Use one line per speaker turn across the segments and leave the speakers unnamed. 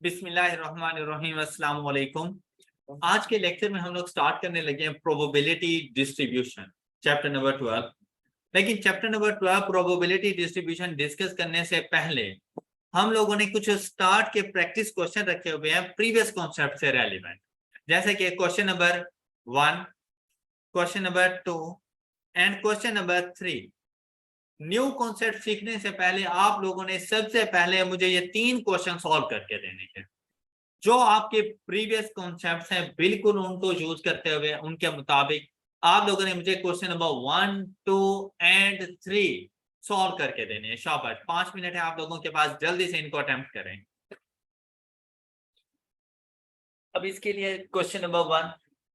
बिस्मिल्लाहिर्रहमानिर्रहीम, अस्सलाम वालेकुम। आज के लेक्चर में हम लोग स्टार्ट करने लगे हैं प्रोबेबिलिटी डिस्ट्रीब्यूशन, चैप्टर नंबर 12। लेकिन chapter number 12 probability distribution discuss करने से पहले हम लोगों ने कुछ स्टार्ट के प्रैक्टिस क्वेश्चन रखे हुए हैं प्रीवियस कॉन्सेप्ट से रेलिवेंट, जैसे कि question number 1, question number 2 and question number 3। New concept सीखने से पहले आप लोगों ने सबसे पहले मुझे ये 3 क्वेश्चन सॉल्व करके देने हैं। जो आपके प्रीवियस कॉन्सेप्ट्स हैं बिल्कुल उनको यूज करते हुए उनके मुताबिक आप लोगों ने मुझे क्वेश्चन नंबर 1, 2 एंड 3 सॉल्व करके देने हैं। शाबाश, 5 मिनट है आप लोगों के पास, जल्दी से इनको अटेम्प्ट करें। अब इसके लिए क्वेश्चन नंबर 1,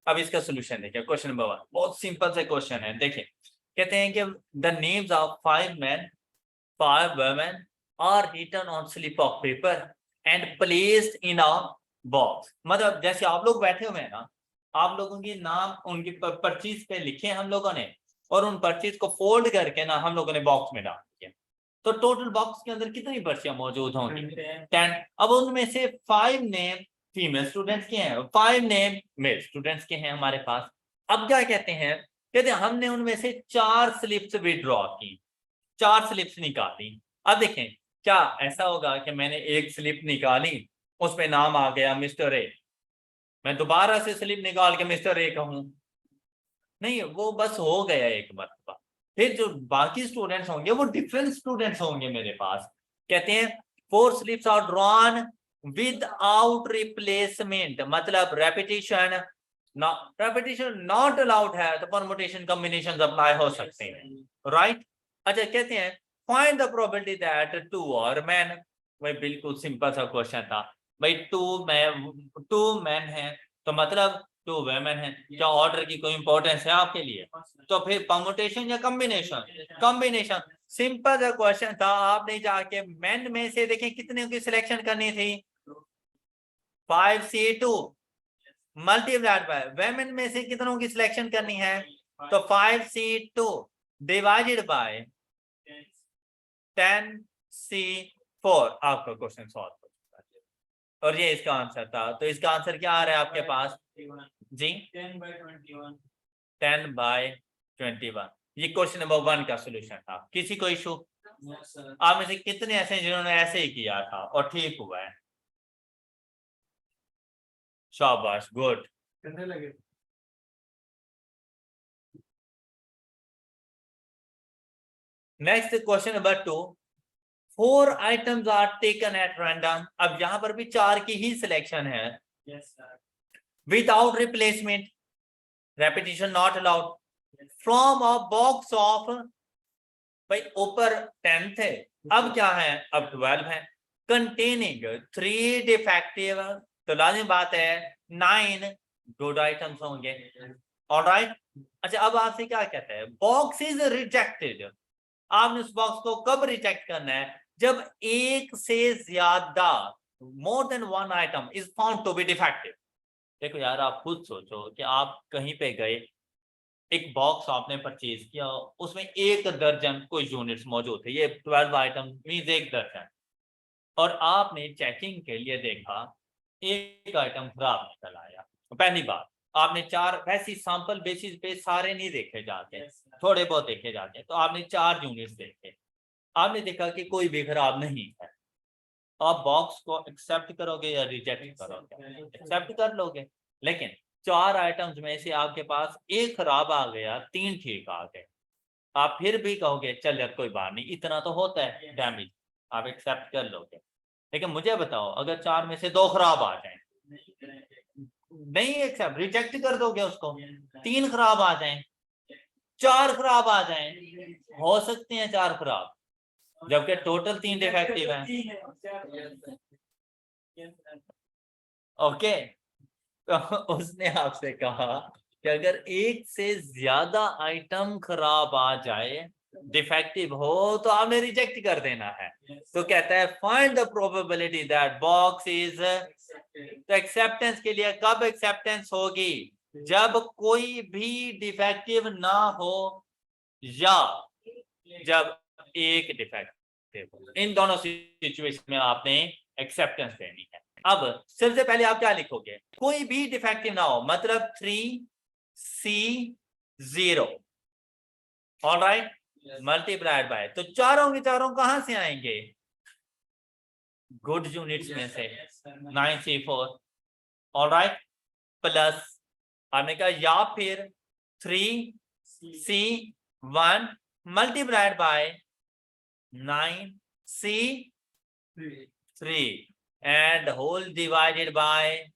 अब इसका सोल्यूशन देखिए। क्वेश्चन नंबर 1 बहुत सिंपल से क्वेश्चन है। देखिए, कहते हैं कि the names of 5 men, 5 women are written on slip of paper and placed in a box। मतलब जैसे आप लोग बैठे हुए हैं ना, आप लोगों के नाम उनकी पर्चीज पे लिखे हम लोगों ने और उन पर्चीज को फोल्ड करके ना हम लोगों ने बॉक्स में डाल दिया। तो टोटल बॉक्स के अंदर कितनी पर्चियां मौजूद होंगी? 10। अब उनमें से 5 नेम फीमेल स्टूडेंट्स के हैं, 5 नेम मेल स्टूडेंट्स के हैं हमारे पास। अब क्या कहते हैं, कहते हैं हमने उनमें से 4 स्लिप्स विड्रॉ की, 4 स्लिप्स निकाली। अब देखें, क्या ऐसा होगा कि मैंने एक स्लिप निकाली, उसमें नाम आ गया मिस्टर ए, मैं दोबारा से स्लिप निकाल के मिस्टर ए कहूं? नहीं, वो बस हो गया एक मरतबा। फिर जो बाकी स्टूडेंट्स होंगे वो डिफरेंट स्टूडेंट्स होंगे मेरे पास। कहते हैं 4 slips are drawn without replacement, मतलब रेपिटेशन नॉट अलाउड है, तो परमुटेशन कॉम्बिनेशन अप्लाई हो सकते हैं, राइट। अच्छा, कहते हैं फाइंड द प्रोबेबिलिटी दैट 2 और मैन। भाई बिल्कुल सिंपल सा क्वेश्चन था भाई। 2 मैन है तो मतलब 2 वेमेन है। क्या ऑर्डर की कोई इंपॉर्टेंस है आपके लिए? तो फिर परमुटेशन या कॉम्बिनेशन? कॉम्बिनेशन। सिंपल सा क्वेश्चन था। आपने जाके मेन में से देखें कितने की सिलेक्शन करनी थी, 5C2 मल्टीप्लाइड बाय वेमेन में से कितनों की सिलेक्शन करनी है, तो 5C2 डिवाइडेड बाय 10C4। आपका क्वेश्चन सॉल्व हो चुका है और ये इसका आंसर था। तो इसका आंसर क्या आ रहा है आपके पास जी? 10/21। ये क्वेश्चन नंबर 1 का सोल्यूशन था। किसी को इशू? आप में से कितने ऐसे हैं जिन्होंने ऐसे ही किया था और ठीक हुआ है? शाबाश, good. Next question number 2, 4 items are taken at random. अब यहां पर भी 4 की ही सिलेक्शन है, without replacement, repetition not allowed, from a box of, भाई ऊपर 10 थे, अब क्या है, अब 12 है, कंटेनिंग 3 डिफेक्टिव, तो लाजिम बात है 9 गुड आइटम्स होंगे, ऑलराइट। अच्छा, अब आपसे क्या कहता है, बॉक्स इज रिजेक्टेड। आपने उस बॉक्स को कब रिजेक्ट करना है, जब एक से ज्यादा, more than 1 item is found to be defective. देखो यार, आप खुद सोचो कि आप कहीं पे गए, एक बॉक्स आपने परचेज किया, उसमें 1 दर्जन कोई यूनिट्स मौजूद थे, ये 12 आइटम मींस 1 दर्जन, और आपने चेकिंग के लिए देखा 1 आइटम खराब निकल आया। पहली बात, आपने 4, वैसी सैंपल बेसिस पे सारे नहीं देखे जाते, थोड़े बहुत देखे जाते हैं, तो आपने 4 यूनिट्स देखे, आपने देखा कि कोई भी खराब नहीं है, आप बॉक्स को एक्सेप्ट करोगे या रिजेक्ट करोगे? एक्सेप्ट कर लोगे। लेकिन 4 आइटम्स में से आपके पास 1 खराब आ गया, 3 ठीक आ गए, आप फिर भी कहोगे चल यार कोई बात नहीं, इतना तो होता है डैमेज, आप एक्सेप्ट कर लोगे। लेकिन मुझे बताओ, अगर 4 में से 2 खराब आ जाए, नहीं एक्सेप्ट, रिजेक्ट कर दोगे उसको। 3 खराब आ जाए, 4 खराब आ जाए, हो सकते हैं 4 खराब, जबकि टोटल 3 डिफेक्टिव हैं। ओके, तो उसने आपसे कहा कि अगर 1 से ज्यादा आइटम खराब आ जाए, डिफेक्टिव हो, तो आपने रिजेक्ट कर देना है। तो कहता है find the probability that box is, तो एक्सेप्टेंस के लिए कब एक्सेप्टेंस होगी, जब कोई भी डिफेक्टिव ना हो या जब 1 डिफेक्टिव हो। इन दोनों सिचुएशन में आपने एक्सेप्टेंस देनी है। अब सबसे पहले आप क्या लिखोगे, कोई भी डिफेक्टिव ना हो, मतलब 3C0 ऑलराइट मल्टीप्लाइड बाय, तो चारों के चारों कहां से आएंगे, गुड यूनिट्स में से 9C4 ऑलराइट, प्लस हमने कहा या फिर 3C1 multiplied by 9C3 and whole divided by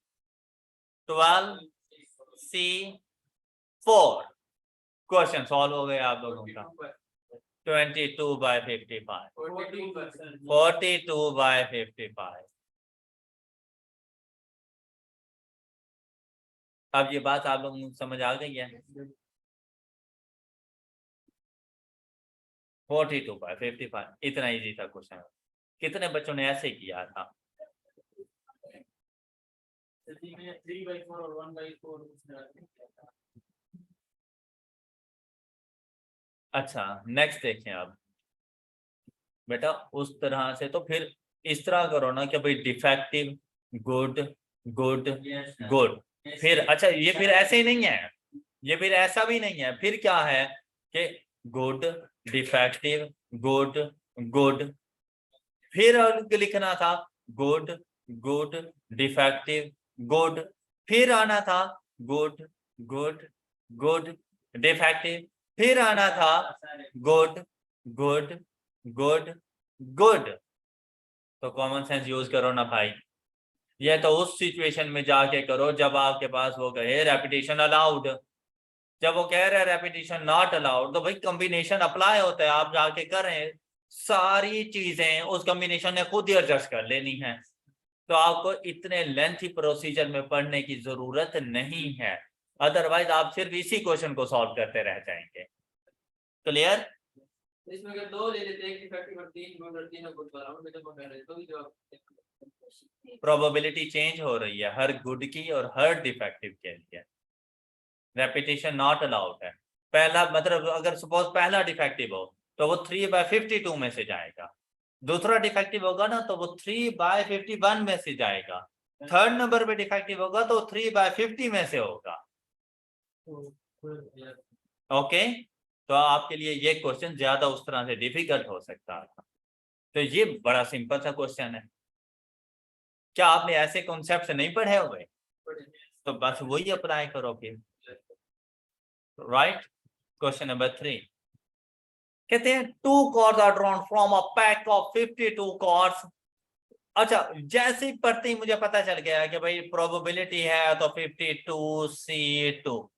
12C4। Question solve हो गया आप लोगों का। 22/55, 42/55। अब ये बात आप लोगों को समझ आ गई है। 42/55 इतना इजी था क्वेश्चन। कितने बच्चों ने ऐसे किया था?
3/4 और 1/4।
अच्छा नेक्स्ट देखें आप बेटा, उस तरह से तो फिर इस तरह करो ना कि भाई डिफेक्टिव गुड गुड गुड, फिर अच्छा ये फिर ऐसे ही नहीं है, ये फिर ऐसा भी नहीं है, फिर क्या है कि गुड डिफेक्टिव गुड गुड, फिर लिखना था गुड गुड डिफेक्टिव गुड, फिर आना था गुड गुड गुड डिफेक्टिव, फिर आना था गुड गुड गुड गुड। तो कॉमन सेंस यूज करो ना भाई, ये तो उस सिचुएशन में जाके करो जब आपके पास वो कहे रेपिटेशन अलाउड। जब वो कह रहे रेपिटेशन नॉट अलाउड, तो भाई कॉम्बिनेशन अप्लाई होता है, आप जाके करें, सारी चीजें उस कॉम्बिनेशन ने खुद ही एडजस्ट कर लेनी है। तो आपको इतने लेंथी प्रोसीजर में पढ़ने की जरूरत नहीं है, अदरवाइज आप सिर्फ इसी क्वेश्चन को सॉल्व करते रह जाएंगे। क्लियर?
इसमें अगर दो ले लेते हैं, एक डिफेक्टिव और तीन गुड और तीनों गुड बराबर में जब कर रहे तो भी जवाब
प्रोबेबिलिटी चेंज हो रही है हर गुड की और हर डिफेक्टिव के लिए। रेपिटेशन नॉट अलाउड है। पहला मतलब अगर सपोज पहला डिफेक्टिव हो तो वो 3/52 में से जाएगा, दूसरा डिफेक्टिव होगा ना तो वो 3/51 में से जाएगा, थर्ड नंबर पे डिफेक्टिव होगा तो 3/50 में से होगा। ओके तो आपके लिए ये क्वेश्चन ज्यादा उस तरह से डिफिकल्ट हो सकता था, तो ये बड़ा सिंपल सा क्वेश्चन है। क्या आपने ऐसे कॉन्सेप्ट नहीं पढ़े हुए? तो बस वही अप्लाई करो फिर। राइट, क्वेश्चन नंबर 3 कहते हैं 2 cards are drawn from a pack of 52 cards. अच्छा जैसे ही पढ़ते ही मुझे पता चल गया कि भाई प्रोबेबिलिटी है तो 52C2,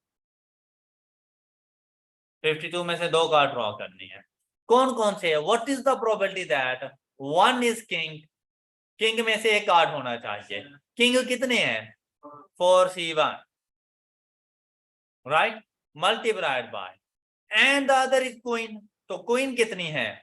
52 में से 2 कार्ड ड्रॉ करनी है। कौन कौन से है? What is the probability that one is king, king में से एक कार्ड होना चाहिए। किंग कितने हैं? 4C1 right, multiplied by and the other is queen, तो क्वीन कितनी है?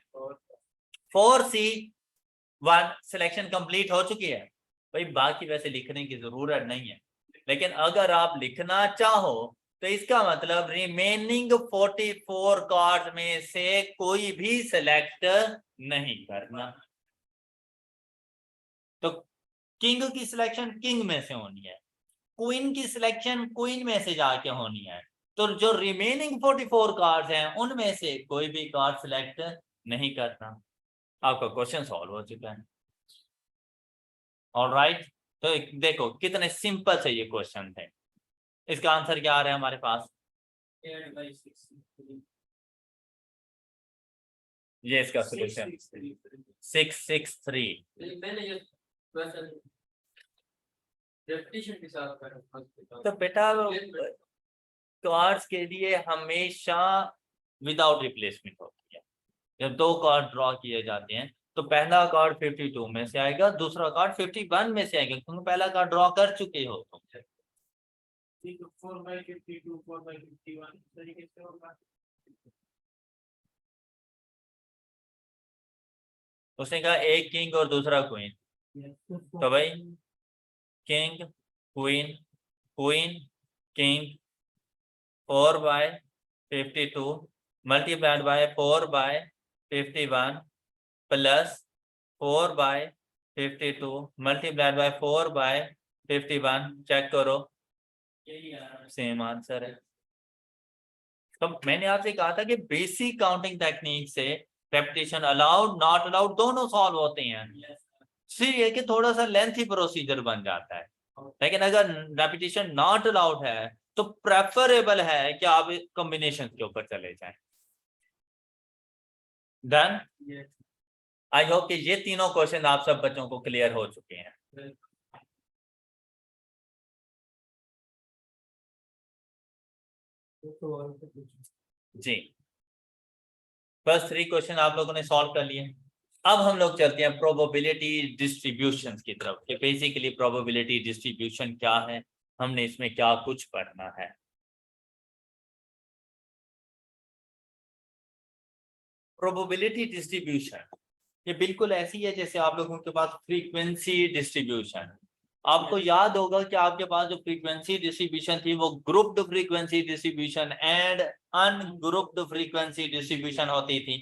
4C1। सिलेक्शन कंप्लीट हो चुकी है भाई, बाकी वैसे लिखने की जरूरत नहीं है, लेकिन अगर आप लिखना चाहो तो इसका मतलब रिमेनिंग 44 कार्ड में से कोई भी सिलेक्ट नहीं करना। तो किंग की सिलेक्शन किंग में से होनी है, क्वीन की सिलेक्शन क्वीन में से जाके होनी है, तो जो रिमेनिंग 44 कार्ड्स हैं उनमें से कोई भी कार्ड सिलेक्ट नहीं करना। आपका क्वेश्चन सॉल्व हो चुका है। ऑलराइट, तो देखो कितने सिंपल से ये क्वेश्चन थे। इसका आंसर क्या आ रहा है हमारे पास?
8/6।
ये इसका सोल्यूशन 663।
मैंने ये क्वेश्चन रेपिटेशन के साथ करा।
तो बेटा कार्ड्स के लिए हमेशा विदाउट रिप्लेसमेंट होती है। जब 2 कार्ड ड्रॉ किए जाते हैं तो पहला कार्ड 52 में से आएगा, दूसरा कार्ड 51 में से आएगा, क्योंकि पहला कार्ड ड्रॉ कर चुके हो तुम।
4/52 4/51 तरीके से होगा।
उसने कहा एक किंग और दूसरा क्वीन, तो भाई king queen queen king 4/52 multiplied by 4/51 plus 4/51 52 multiplied by 4/51 check करो सेम आंसर है। तो मैंने आपसे कहा था कि बेसिक काउंटिंग टेक्निक से रेपिटेशन अलाउड नॉट अलाउड दोनों सॉल्व होते हैं, सिर्फ ये कि थोड़ा सा लेंथी प्रोसीजर बन जाता है। लेकिन अगर रेपिटेशन नॉट अलाउड है तो प्रेफरेबल है कि आप कॉम्बिनेशन के ऊपर चले जाएं। डन। आई होप कि ये तीनों क्वेश्चन आप सब बच्चों को क्लियर हो चुके हैं। जी, फर्स्ट 3 क्वेश्चन आप लोगों ने सॉल्व कर लिए। अब हम लोग चलते हैं प्रोबेबिलिटी डिस्ट्रीब्यूशन की तरफ कि बेसिकली प्रोबेबिलिटी डिस्ट्रीब्यूशन क्या है, हमने इसमें क्या कुछ पढ़ना है। प्रोबेबिलिटी डिस्ट्रीब्यूशन ये बिल्कुल ऐसी है जैसे आप लोगों के पास फ्रीक्वेंसी डिस्ट्रीब्यूशन। आपको याद होगा कि आपके पास जो फ्रीक्वेंसी डिस्ट्रीब्यूशन थी वो grouped frequency distribution and ungrouped frequency distribution होती थी।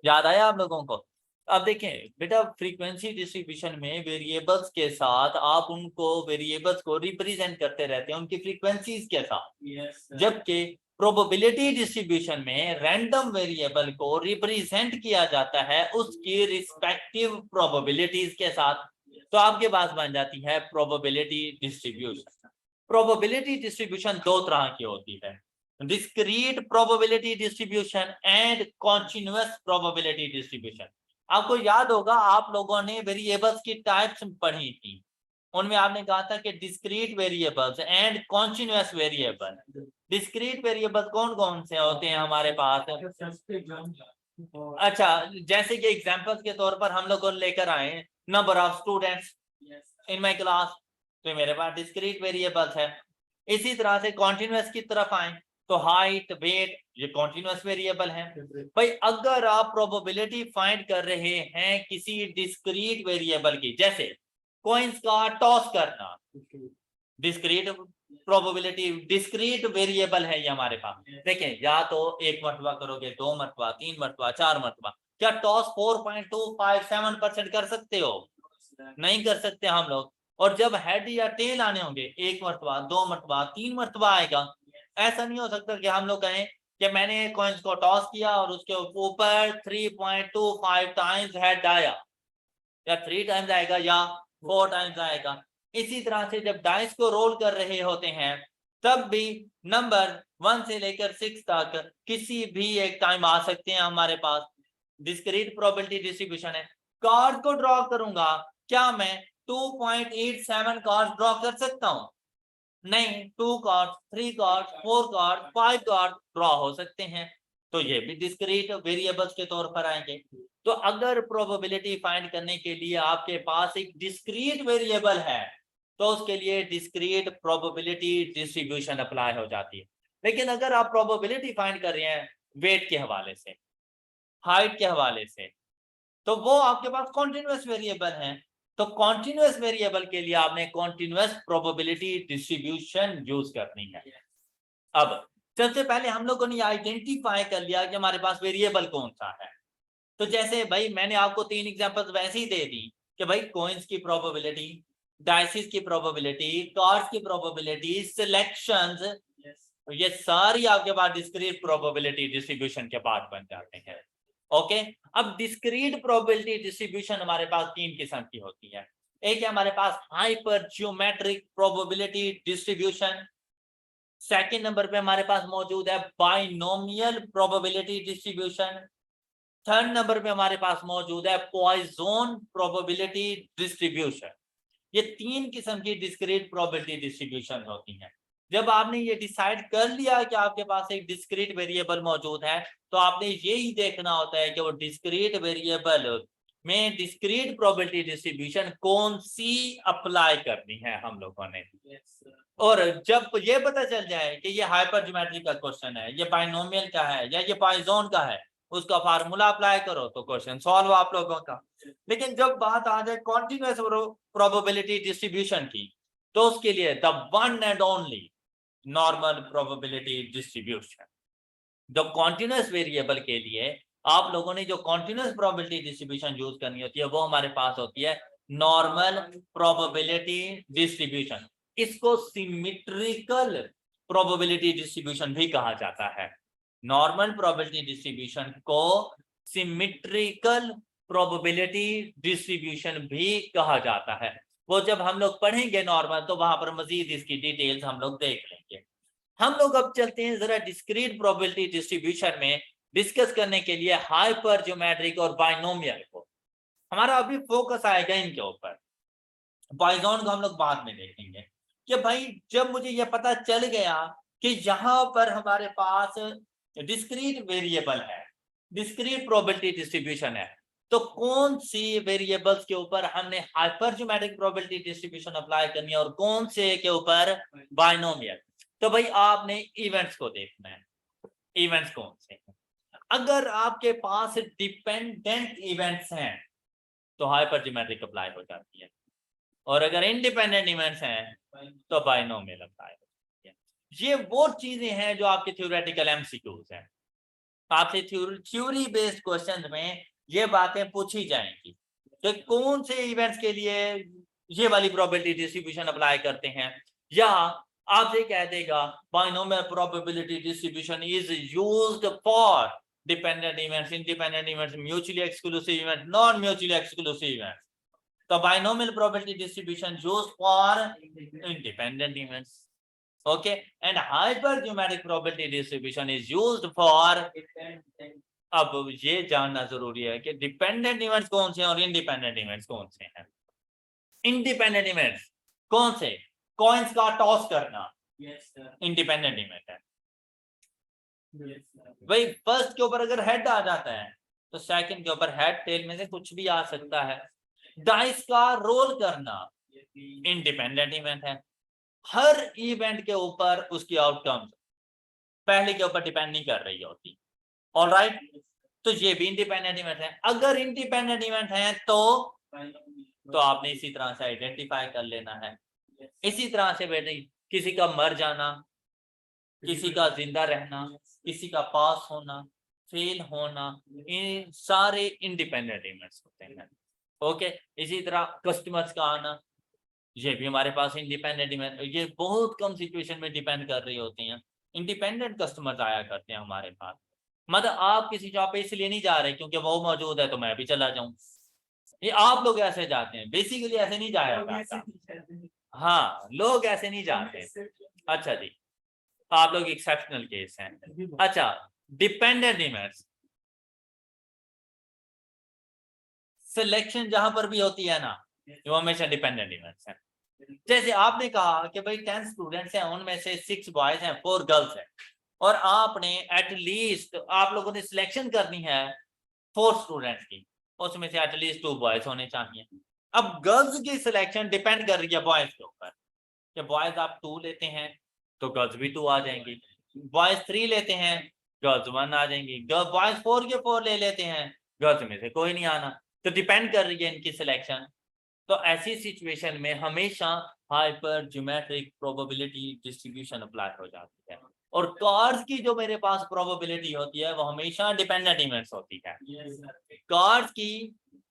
याद आया आप लोगों को? अब देखें बेटा, फ्रीक्वेंसी डिस्ट्रीब्यूशन में वेरिएबल्स के साथ आप उनको वेरिएबल्स को रिप्रेजेंट करते रहते हैं उनकी फ्रीक्वेंसीज के साथ, जबकि प्रोबेबिलिटी डिस्ट्रीब्यूशन में रैंडम वेरिएबल को रिप्रेजेंट किया जाता है उसकी रिस्पेक्टिव प्रोबेबिलिटीज के साथ। तो आपके पास बन जाती है प्रोबेबिलिटी डिस्ट्रीब्यूशन। प्रोबेबिलिटी डिस्ट्रीब्यूशन दो तरह की होती है, discrete probability distribution and continuous probability distribution. आपको याद होगा आप लोगों ने वेरिएबल्स की टाइप्स पढ़ी थी, उनमें आपने कहा था कि discrete variables and continuous variable. Discrete variable कौन कौन से होते हैं हमारे पास? अच्छा, जैसे कि एग्जांपल्स के तौर पर हम लोग लेकर आए number of students in my class, तो मेरे पास डिस्क्रीट वेरिएबल्स है। इसी तरह से कॉन्टिन्यूअस की तरफ आए तो हाइट वेट ये कॉन्टिन्यूअस वेरिएबल है। भाई अगर आप प्रोबेबिलिटी फाइंड कर रहे हैं किसी डिस्क्रीट वेरिएबल की, जैसे कॉइंस का टॉस करना, डिस्क्रीट प्रोबेबिलिटी डिस्क्रीट वेरिएबल है ये हमारे पास। देखें या तो एक मरतबा करोगे, 2 मरतबा, 3 मरतबा, 4 मरतबा, क्या टॉस 4.257% कर सकते हो? नहीं कर सकते हम लोग। और जब हेड या टेल आने होंगे 1 मरतबा, 2 मरतबा, 3 मरतबा आएगा। ऐसा नहीं हो सकता कि हम लोग कहें कि मैंने कॉइंस को टॉस किया और उसके ऊपर 3.25 टाइम्स हेड आया, या 3 टाइम्स आएगा या 4 टाइम्स आएगा। इसी तरह से जब डाइस को रोल कर रहे होते हैं तब भी नंबर 1 से लेकर 6 तक किसी भी एक टाइम आ सकते हैं हमारे पास। डिस्क्रीट प्रोबेबिलिटी डिस्ट्रीब्यूशन है। कार्ड को ड्रॉ करूंगा, क्या मैं 2.87 कार्ड ड्रॉ कर सकता हूं? नहीं, 2 card, 3 card, 4 card, 5 card draw हो सकते हैं। तो ये भी डिस्क्रीट वेरिएबल्स के तौर पर आएंगे। तो अगर प्रोबेबिलिटी फाइंड करने के लिए आपके पास एक डिस्क्रीट वेरिएबल है तो उसके लिए डिस्क्रीट प्रोबेबिलिटी डिस्ट्रीब्यूशन अप्लाई हो जाती है। लेकिन अगर आप प्रोबेबिलिटी फाइंड कर रहे हैं वेट के हवाले से, हाइट के हवाले से, तो वो आपके पास कॉन्टिन्यूअस वेरिएबल है। तो कॉन्टिन्यूअस वेरिएबल के लिए आपने कॉन्टिन्यूअस प्रोबेबिलिटी डिस्ट्रीब्यूशन यूज करनी है। अब सबसे पहले हम लोगों ने आइडेंटिफाई कर लिया कि हमारे पास वेरिएबल कौन सा है। तो जैसे भाई मैंने आपको 3 एग्जांपल्स वैसे ही दे दी कि भाई कॉइंस की प्रोबेबिलिटी, डाइसिस की प्रोबेबिलिटी, कार्ड्स की प्रोबेबिलिटी, सिलेक्शंस, ये सारी आपके पास डिस्क्रीट प्रोबेबिलिटी डिस्ट्रीब्यूशन के बाद बन जाते हैं। ओके, अब डिस्क्रीट प्रोबेबिलिटी डिस्ट्रीब्यूशन हमारे पास 3 किस्म की होती है। एक है हमारे पास hyper geometric probability distribution, second number पे हमारे पास मौजूद है binomial probability distribution, third number पे हमारे पास मौजूद है पॉइजन प्रोबेबिलिटी डिस्ट्रीब्यूशन। ये 3 किस्म की डिस्क्रीट प्रोबेबिलिटी डिस्ट्रीब्यूशन होती हैं। जब आपने ये डिसाइड कर लिया कि आपके पास एक डिस्क्रीट वेरिएबल मौजूद है तो आपने यही देखना होता है कि वो डिस्क्रीट वेरिएबल में डिस्क्रीट प्रोबेबिलिटी डिस्ट्रीब्यूशन कौन सी अप्लाई करनी है हम लोगों ने। और जब ये पता चल जाए कि ये हाइपर ज्योमेट्री का क्वेश्चन है, ये बाइनोमियल का है या ये पॉइजन का है, उसका फार्मूला अप्लाई करो तो क्वेश्चन सॉल्व आप लोगों का। लेकिन जब बात आ जाए कॉन्टिन्यूअस प्रोबेबिलिटी डिस्ट्रीब्यूशन की तो उसके लिए the one and only normal probability distribution. जो कॉन्टिन्यूअस वेरिएबल के लिए आप लोगों ने जो कॉन्टिन्यूअस प्रोबेबिलिटी डिस्ट्रीब्यूशन यूज करनी होती है वो हमारे पास होती है नॉर्मल प्रोबेबिलिटी डिस्ट्रीब्यूशन, इसको सिमेट्रिकल प्रोबेबिलिटी डिस्ट्रीब्यूशन भी कहा जाता है। नॉर्मल प्रोबेबिलिटी डिस्ट्रीब्यूशन को सिमेट्रिकल प्रोबेबिलिटी डिस्ट्रीब्यूशन भी कहा जाता है। वो जब हम लोग पढ़ेंगे नॉर्मल तो वहां पर मजीद इसकी डिटेल्स हम लोग देख लेंगे। हम लोग अब चलते हैं जरा डिस्क्रीट प्रोबेबिलिटी डिस्ट्रीब्यूशन में डिस्कस करने के लिए हाइपर ज्योमेट्रिक और बाइनोमियल को। हमारा अभी फोकस आएगा इनके ऊपर, पॉइजन को हम लोग बाद में देखेंगे कि भाई जब मुझे यह पता चल गया कि यहाँ पर हमारे पास डिस्क्रीट वेरिएबल है, डिस्क्रीट प्रोबेबिलिटी डिस्ट्रीब्यूशन है, तो कौन सी वेरिएबल्स के ऊपर हमने हाइपरज्योमेट्रिक प्रोबेबिलिटी डिस्ट्रीब्यूशन अप्लाई करनी है और कौन से के ऊपर बाइनोमियल। तो भाई आपने इवेंट्स को देखना है, इवेंट्स कौन से हैं। अगर आपके पास डिपेंडेंट इवेंट्स हैं तो हाइपरज्योमेट्रिक अप्लाई हो जाती है, और अगर इंडिपेंडेंट इवेंट्स हैं तो बाइनोमियल अप्लाई हो जाती है। ये वो चीजें हैं जो आपके थ्योरेटिकल एमसीक्यूज हैं। आपसे थ्योरी बेस्ड क्वेश्चंस में ये बातें पूछी जाएंगी कि कौन से इवेंट्स के लिए ये वाली प्रोबेबिलिटी डिस्ट्रीब्यूशन अप्लाई करते हैं, या आपसे कह देगा binomial probability distribution is used for dependent events, independent events, mutually exclusive event, non mutually exclusive events. तो binomial probability distribution used for independent events, okay, and hypergeometric probability distribution is used for, अब ये जानना जरूरी है कि dependent events कौन से हैं और इंडिपेंडेंट इवेंट्स कौन से हैं। इंडिपेंडेंट इवेंट्स कौन से, कॉइंस का टॉस करना इंडिपेंडेंट इवेंट है। भाई फर्स्ट के ऊपर अगर हेड आ जाता है तो सेकंड के ऊपर हेड टेल में से कुछ भी आ सकता है। डाइस का रोल करना इंडिपेंडेंट इवेंट है। हर इवेंट के ऊपर उसकी आउटकम्स पहले के ऊपर डिपेंड नहीं कर रही होती। ऑलराइट, तो ये भी इंडिपेंडेंट इवेंट है। अगर इंडिपेंडेंट इवेंट है तो आपने इसी तरह से आइडेंटिफाई कर लेना है। इसी तरह से बेटे किसी का मर जाना, किसी का जिंदा रहना, किसी का पास होना, फेल होना, ये सारे इंडिपेंडेंट इवेंट्स होते हैं। ओके, इसी तरह कस्टमर्स का आना, ये भी हमारे पास इंडिपेंडेंट इवेंट, ये बहुत कम सिचुएशन में डिपेंड कर रही होती हैं। इंडिपेंडेंट कस्टमर्स आया करते हैं हमारे पास, मतलब आप किसी जॉब पे इसलिए नहीं जा रहे क्योंकि वो मौजूद है तो मैं भी चला जाऊं। ये आप लोग ऐसे जाते हैं, बेसिकली ऐसे नहीं जाया जाता। हाँ, लोग ऐसे नहीं जाते। अच्छा जी, आप लोग एक्सेप्शनल केस हैं। अच्छा, डिपेंडेंट इवेंट्स, सिलेक्शन जहां पर भी होती है ना, वो हमेशा डिपेंडेंट इवेंट्स हैं। जैसे आपने कहा कि भाई 10 स्टूडेंट्स हैं, उनमें से 6 बॉयज हैं, 4 गर्ल्स हैं, और आपने एटलीस्ट आप लोगों ने सिलेक्शन करनी है 4 स्टूडेंट्स की, उसमें से एटलीस्ट 2 बॉयज होने चाहिए। अब गर्ल्स की सिलेक्शन डिपेंड कर रही है बॉयज के ऊपर, कि बॉयज आप 2 लेते हैं तो गर्ल्स भी 2 आ जाएंगी, बॉयज 3 लेते हैं गर्ल्स 1 आ जाएंगी, बॉयज 4 के 4 ले लेते हैं, गर्ल्स में से कोई नहीं आना। तो डिपेंड कर रही है इनकी सिलेक्शन। तो ऐसी सिचुएशन में हमेशा hyper geometric probability distribution apply हो जाती है, और कार्ड्स की जो मेरे पास प्रोबेबिलिटी होती है वो हमेशा डिपेंडेंट इवेंट्स होती है। कार्ड्स की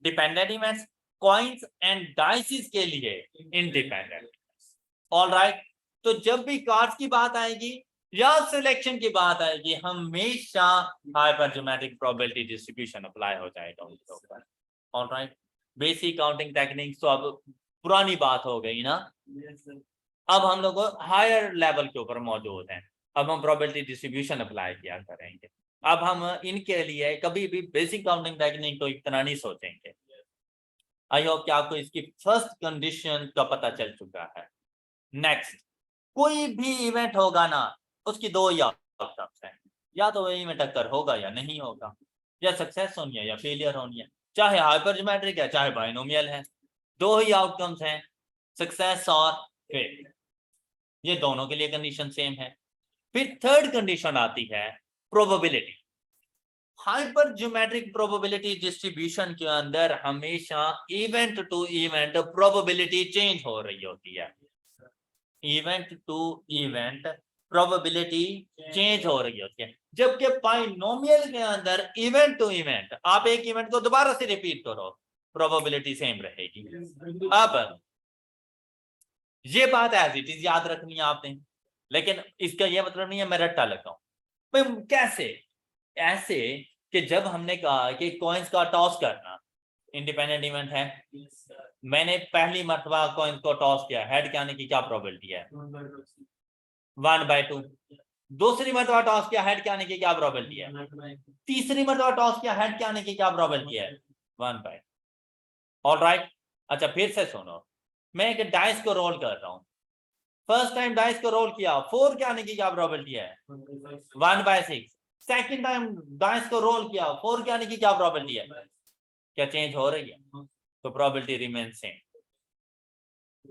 dependent events, coins and dices के लिए इंडिपेंडेंट। ऑलराइट, तो जब भी कार्ड्स की बात आएगी या सिलेक्शन की बात आएगी, हमेशा hyper geometric probability distribution apply हो जाएगा उनके ऊपर। ऑलराइट, बेसिक काउंटिंग टेक्निक्स तो अब पुरानी बात हो गई ना। अब हम लोग हायर लेवल के ऊपर मौजूद हैं, अब हम प्रोबेबिलिटी डिस्ट्रीब्यूशन अप्लाई किया करेंगे। अब हम इनके लिए कभी भी बेसिक काउंटिंग टेक्निक तो इतना नहीं सोचेंगे। आई होप कि आपको इसकी फर्स्ट कंडीशन का पता चल चुका है। नेक्स्ट, कोई भी इवेंट होगा ना, उसकी 2 ही आउटकम्स हैं, या तो वो इवेंट अकर होगा या नहीं होगा, या सक्सेस होनी है या फेलियर होनी है, चाहे हाइपरज्योमेट्रिक है चाहे बाइनोमियल है, 2 ही आउटकम्स हैं, सक्सेस और फेल। ये दोनों के लिए कंडीशन सेम है। फिर थर्ड कंडीशन आती है प्रोबेबिलिटी। हाइपरज्योमेट्रिक प्रोबेबिलिटी डिस्ट्रीब्यूशन के अंदर हमेशा event to event probability change हो रही होती है। Event to event probability change हो रही होती है, जबकि बाइनोमियल के अंदर इवेंट टू इवेंट आप एक इवेंट को दोबारा से रिपीट करो प्रोबेबिलिटी सेम रहेगी। अब ये बात एज इट इज याद रखनी है आपने, लेकिन इसका ये मतलब नहीं है मैं रट्टा लगाऊं। भाई कैसे? ऐसे कि जब हमने कहा कि कॉइन्स का टॉस करना इंडिपेंडेंट इवेंट है, मैंने पहली मर्तबा कॉइन्स को टॉस किया, हेड के आने की क्या प्रोबेबिलिटी है? 1/2। दूसरी मर्तबा टॉस किया, हेड के आने की क्या प्रोबेबिलिटी है? तीसरी मर्तबा टॉस किया, हेड के आने की क्या प्रोबेबिलिटी है? 1/2। ऑलराइट, अच्छा फिर से सुनो, मैं एक डाइस को रोल कर रहा हूं, फर्स्ट टाइम डाइस को रोल किया, 4 के आने की क्या प्रोबेबिलिटी है? 1/6। सेकंड टाइम डाइस को रोल किया, 4 के आने की क्या प्रोबेबिलिटी है? क्या चेंज हो रही है? तो probability remain same.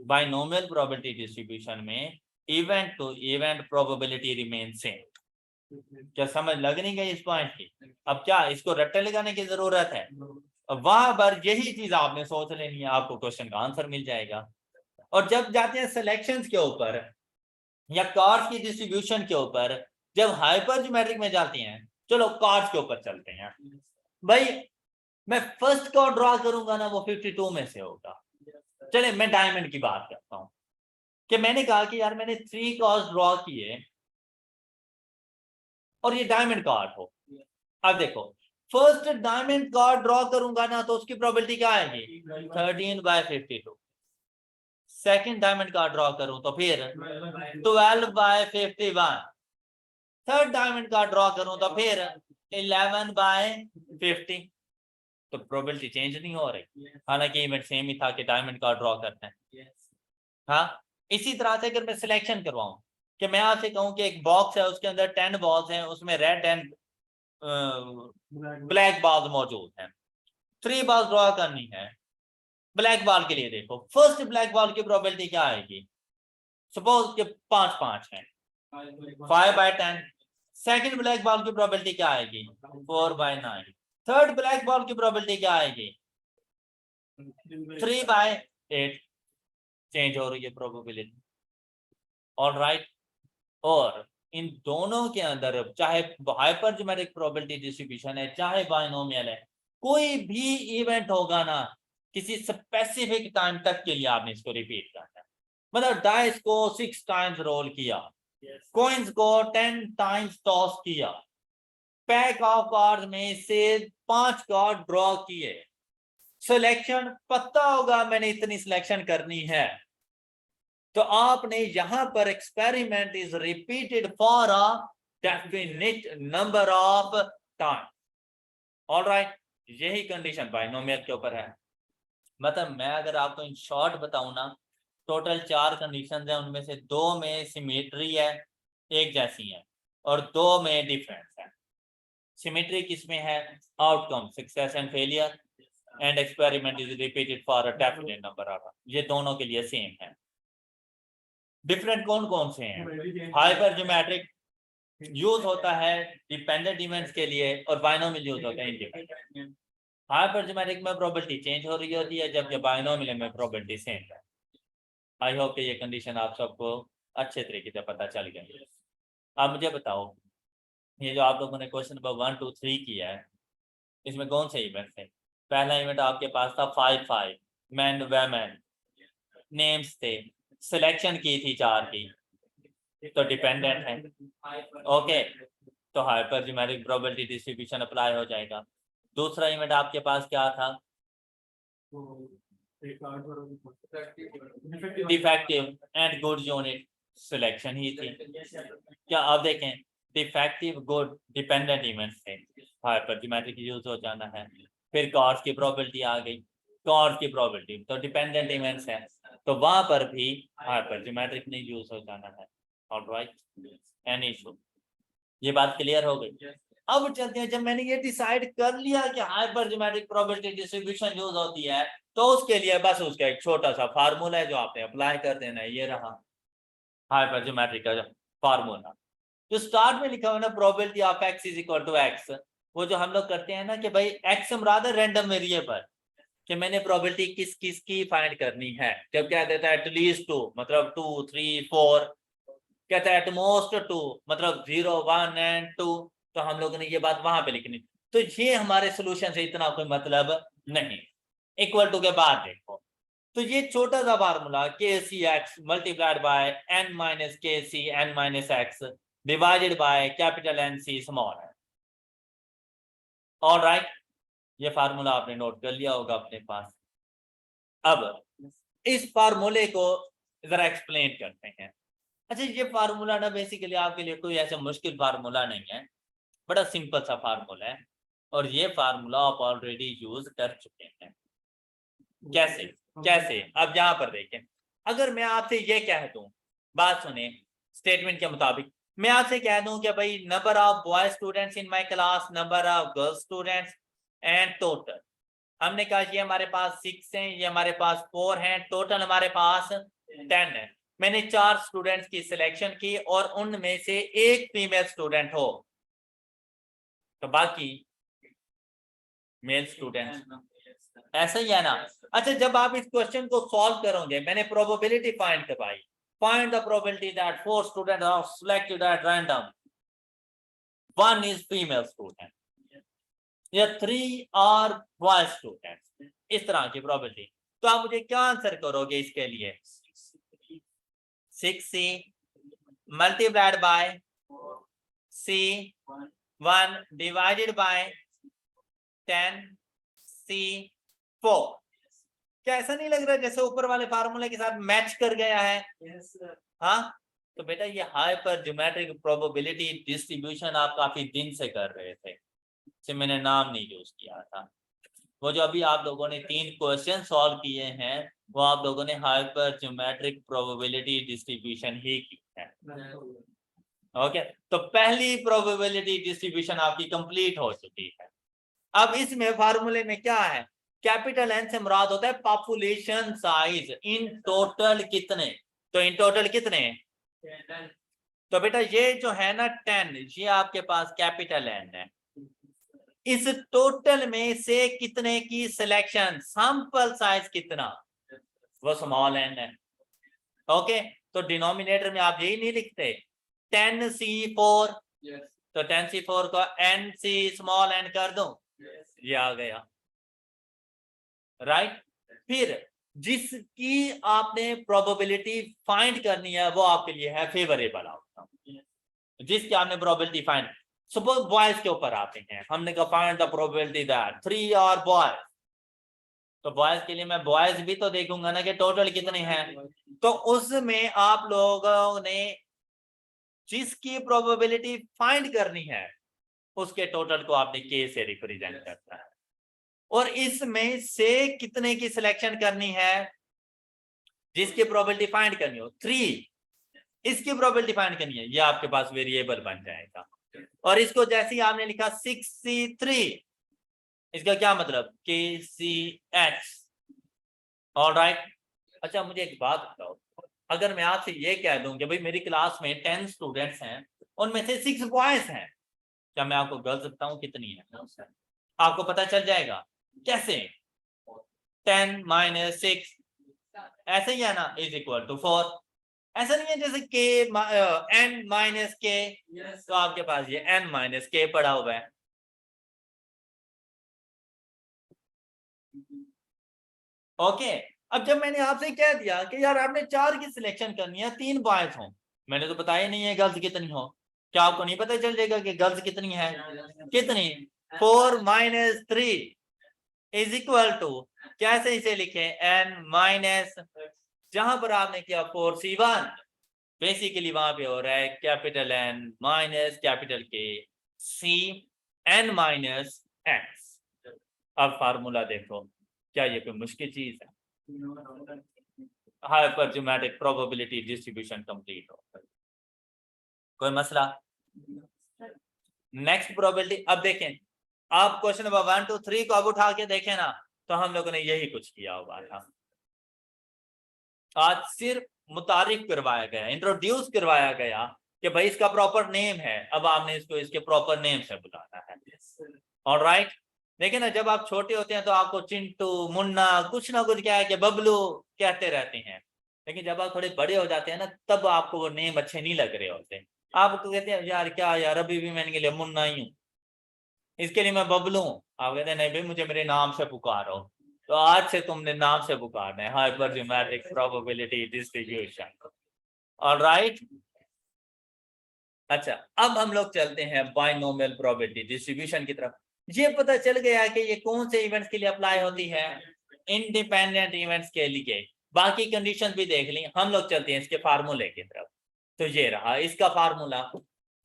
Binomial probability distribution में event to event probability remain same. क्या समझ लग नहीं गई इस पॉइंट की? अब क्या इसको रट्टे लगाने की जरूरत है? अब वहां पर यही चीज आपने सोच लेनी है, आपको क्वेश्चन का आंसर मिल जाएगा। और जब जाते हैं सिलेक्शंस के ऊपर या कार्ड्स की डिस्ट्रीब्यूशन के ऊपर, जब हाइपर ज्योमेट्रिक में जाते हैं, चलो कार्ड्स के ऊपर चलते हैं। भाई मैं फर्स्ट कार्ड ड्रॉ करूंगा ना, वो 52 में से होगा। चले मैं डायमंड की बात करता हूं कि मैंने कहा कि यार मैंने 3 कार्ड्स ड्रॉ किए और ये डायमंड कार्ड हो। अब देखो फर्स्ट डायमंड कार्ड ड्रॉ करूंगा ना, तो उसकी प्रोबेबिलिटी क्या आएगी? 13/52। सेकंड डायमंड कार्ड ड्रॉ करूं तो फिर 12/51। थर्ड डायमंड कार्ड ड्रॉ करूं तो फिर 11/50। तो प्रोबेबिलिटी चेंज नहीं हो रही, हालांकि इवेंट सेम ही था कि डायमंड कार्ड ड्रॉ करते हैं। हाँ, इसी तरह से अगर मैं सिलेक्शन करवाऊं कि मैं आपसे कहूं कि एक बॉक्स है, उसके अंदर 10 बॉल्स हैं, उसमें रेड एंड ब्लैक बॉल्स मौजूद हैं, 3 बॉल्स ड्रॉ करनी है। ब्लैक बॉल के लिए देखो, फर्स्ट ब्लैक बॉल की प्रोबेबिलिटी क्या आएगी? सपोज कि 5/5 है, 5/10। सेकंड ब्लैक बॉल की प्रोबेबिलिटी क्या आएगी? 4/9। थर्ड ब्लैक बॉल की प्रोबेबिलिटी क्या आएगी? 3/8। चेंज हो रही है प्रोबेबिलिटी। ऑलराइट, और इन दोनों के अंदर चाहे हाइपर ज्योमेट्रिक प्रोबेबिलिटी डिस्ट्रीब्यूशन है चाहे बाइनोमियल है, कोई भी इवेंट होगा ना, किसी स्पेसिफिक टाइम तक के लिए आपने इसको रिपीट करना है। मतलब डाइस को 6 टाइम्स रोल किया, कॉइन्स को 10 टाइम्स टॉस किया, पैक ऑफ कार्ड में से 5 कार्ड ड्रॉ किए, सिलेक्शन पता होगा मैंने इतनी सिलेक्शन करनी है, तो आपने यहां पर experiment is repeated for a definite number of time. Alright, यही कंडीशन बाइनोमियल के ऊपर है। मतलब मैं अगर आपको इन शॉर्ट बताऊं ना, टोटल 4 कंडीशंस हैं, उनमें से 2 में सिमेट्री है, एक जैसी है, और 2 में डिफरेंस है। सिमेट्री किसमें है? Outcome success and failure, and experiment is repeated for a definite number of, ये दोनों के लिए सेम है। डिफरेंट कौन कौन से हैं? हाइपर ज्योमेट्रिक यूज होता है डिपेंडेंट इवेंट्स के लिए, और बाइनोमियल यूज होता है इंडिपेंडेंट। हाइपर ज्योमेट्रिक में प्रोबेबिलिटी चेंज हो रही होती है, जबकि बाइनोमियल में प्रोबेबिलिटी सेम है। आई होप कि ये कंडीशन आप सबको अच्छे तरीके से पता चल गई। अब मुझे बताओ, ये जो आप लोगों ने क्वेश्चन नंबर 1, 2, 3 किया है, इसमें कौन से इवेंट थे? पहला इवेंट आपके पास था 5/5, मैन वैमन, नेम्स थे, सिलेक्शन की थी 4 की, तो डिपेंडेंट है। ओके, तो hyper geometric probability distribution apply हो जाएगा। दूसरा इवेंट आपके पास क्या था? Defective and good unit, selection ही थी। क्या अब देखें, डिफेक्टिव गुड डिपेंडेंट इवेंट्स थे, हाइपर ज्योमेट्रिक यूज हो जाना है। फिर कॉर्ड्स की प्रोबेबिलिटी आ गई, कॉर्ड की प्रोबेबिलिटी तो डिपेंडेंट इवेंट्स है, तो वहां पर भी हाइपर ज्योमेट्रिक नहीं यूज हो जाना है। Alright, any issue? ये बात क्लियर हो गई। अब चलते हैं, जब मैंने ये डिसाइड कर लिया कि hyper geometric probability distribution use होती है, तो उसके लिए बस उसका एक छोटा सा फार्मूला है जो आपने अप्लाई कर देना है। ये रहा हाइपर ज्योमेट्रिक का फार्मूला, जो स्टार्ट में लिखा हुआ ना, probability of x is equal to x। वो जो हम लोग करते हैं ना कि भाई x हम रादर रैंडम वेरिएबल, कि मैंने प्रोबेबिलिटी किस किस की फाइंड करनी है। जब क्या देता है एटलीस्ट 2, मतलब 2, 3, 4, कहता है एटमोस्ट 2, मतलब 0, 1 एंड 2। तो हम लोगों ने ये बात वहां पे लिखनी, तो ये हमारे सोल्यूशन से इतना कोई मतलब नहीं। इक्वल टू के बाद देखो, तो ये छोटा सा formula K C X multiplied by N minus K C N minus X divided by capital N C small है। ऑलराइट, ये फार्मूला आपने नोट कर लिया होगा अपने पास। अब इस फार्मूले को जरा एक्सप्लेन करते हैं। अच्छा, ये फार्मूला ना बेसिकली आपके लिए कोई ऐसा मुश्किल फार्मूला नहीं है, बड़ा सिंपल सा फार्मूला है, और ये फार्मूला आप ऑलरेडी यूज कर चुके हैं। कैसे कैसे अब यहाँ पर देखें, अगर मैं आपसे ये कह दूं, बात सुने, स्टेटमेंट के मुताबिक मैं आपसे कह दूं कि भाई number of boy students in my class, number of girl students and total, हमने कहा ये हमारे पास 6 हैं, ये हमारे पास 4 हैं, टोटल हमारे पास 10 है। मैंने 4 स्टूडेंट्स की सिलेक्शन की और उनमें से एक फीमेल स्टूडेंट हो, तो बाकी मेल स्टूडेंट, ऐसा ही है ना। अच्छा, जब आप इस क्वेश्चन को सॉल्व करोगे, मैंने प्रोबेबिलिटी फाइंड करवाई, find the probability that 4 students are selected at random, 1 is female student या 3 आर बॉय स्टूडेंट, इस तरह की प्रोबेबिलिटी। तो आप मुझे क्या आंसर करोगे इसके लिए? 6c multiplied by c 1 divided by 10c4। क्या ऐसा नहीं लग रहा जैसे ऊपर वाले फार्मूले के साथ मैच कर गया है? हाँ, तो बेटा ये हाइपर ज्योमेट्रिक प्रोबेबिलिटी डिस्ट्रीब्यूशन आप काफी दिन से कर रहे थे, से मैंने नाम नहीं यूज किया था। वो जो अभी आप लोगों ने 3 क्वेश्चन सॉल्व किए हैं, वो आप लोगों ने हाइपर ज्योमेट्रिक प्रोबेबिलिटी डिस्ट्रीब्यूशन ही की है। ओके, तो पहली प्रोबेबिलिटी डिस्ट्रीब्यूशन आपकी कंप्लीट हो चुकी है। अब इसमें फार्मूले में क्या है? कैपिटल एन से मुराद होता है पॉपुलेशन साइज, इन टोटल कितने, तो इन टोटल कितने, तो बेटा ये जो है ना 10, ये आपके पास कैपिटल एन है। इस टोटल में से कितने की सिलेक्शन, सैंपल साइज कितना, वो स्मॉल एन है। ओके, तो डिनोमिनेटर में आप यही नहीं लिखते 10c4, तो 10c4 को nc स्मॉल एन कर दो, ये आ गया, राइट। फिर जिसकी आपने प्रोबेबिलिटी फाइंड करनी है वो आपके लिए है फेवरेबल आउटकम, जिसकी आपने प्रोबेबिलिटी फाइंड, सपोज बॉयज के ऊपर आते हैं, हमने कहा find the probability that 3 are boys, तो बॉयज के लिए मैं बॉयज भी तो देखूंगा ना कि टोटल कितने हैं, तो उसमें आप लोगों ने जिसकी प्रोबेबिलिटी फाइंड करनी है उसके टोटल को आपने के से रिप्रेजेंट करना है, और इसमें से कितने की सिलेक्शन करनी है, जिसकी प्रोबेबिलिटी फाइंड करनी हो 3, इसकी प्रोबेबिलिटी फाइंड करनी है, ये आपके पास वेरिएबल बन जाएगा। और इसको जैसे ही आपने लिखा 6c3, इसका क्या मतलब kcx, ऑलराइट। अच्छा, मुझे एक बात बताओ, अगर मैं आपसे ये कह दूं कि भाई मेरी क्लास में 10 स्टूडेंट्स हैं, उनमें से 6 बॉयज हैं, क्या मैं आपको गर्ल्स बताऊं कितनी है? आपको पता चल जाएगा कैसे? 10 - 6 ऐसे ही है ना, इज इक्वल टू 4। ऐसा नहीं है जैसे k n - k, तो आपके पास ये n - k पड़ा हुआ है। ओके, अब जब मैंने आपसे कह दिया कि यार आपने 4 की सिलेक्शन करनी है, 3 बॉयज हो, मैंने तो बताया नहीं है गर्ल्स कितनी हो, क्या आपको नहीं पता चल जाएगा कि गर्ल्स कितनी है? कितनी? 4 - 3 इज इक्वल टू, कैसे इसे लिखे, n - जहां पर आपने किया 4c1, बेसिकली वहां पे हो रहा है capital N minus capital K C n minus x। अब फार्मूला देखो, क्या ये कोई मुश्किल चीज है? Hyper geometric probability distribution complete हो, कोई मसला? नेक्स्ट प्रोबेबिलिटी, अब देखें, आप क्वेश्चन नंबर 1 2 3 को अब उठा के देखें ना, तो हम लोगों ने यही कुछ किया हुआ था। आज सिर्फ मुतारिफ करवाया गया, इंट्रोड्यूस करवाया गया कि भाई इसका प्रॉपर नेम है, अब आपने इसको इसके प्रॉपर नेम से बुलाना है। ऑलराइट, देखिए ना, जब आप छोटे होते हैं तो आपको चिंटू, मुन्ना, कुछ ना कुछ क्या है कि बबलू कहते रहते हैं, लेकिन जब आप थोड़े बड़े हो जाते हैं ना, तब आपको वो नेम अच्छे नहीं लग रहे होते, आपको कहते हैं यार क्या यार, अभी भी मैं इनके लिए मुन्ना ही हूँ, इसके लिए मैं बबलू हूँ। आप कहते हैं नहीं भाई, मुझे मेरे नाम से पुकारो। तो आज से तुमने नाम से पुकारना है, हाइपरज्योमेट्रिक प्रोबेबिलिटी डिस्ट्रीब्यूशन। ऑलराइट, अच्छा अब हम लोग चलते हैं बाइनोमियल प्रोबेबिलिटी डिस्ट्रीब्यूशन की तरफ। ये पता चल गया कि ये कौन से इवेंट्स के लिए अप्लाई होती है, इंडिपेंडेंट इवेंट्स के लिए। बाकी कंडीशन भी देख ली। हम लोग चलते हैं इसके फार्मूले की तरफ। तो ये रहा इसका formula,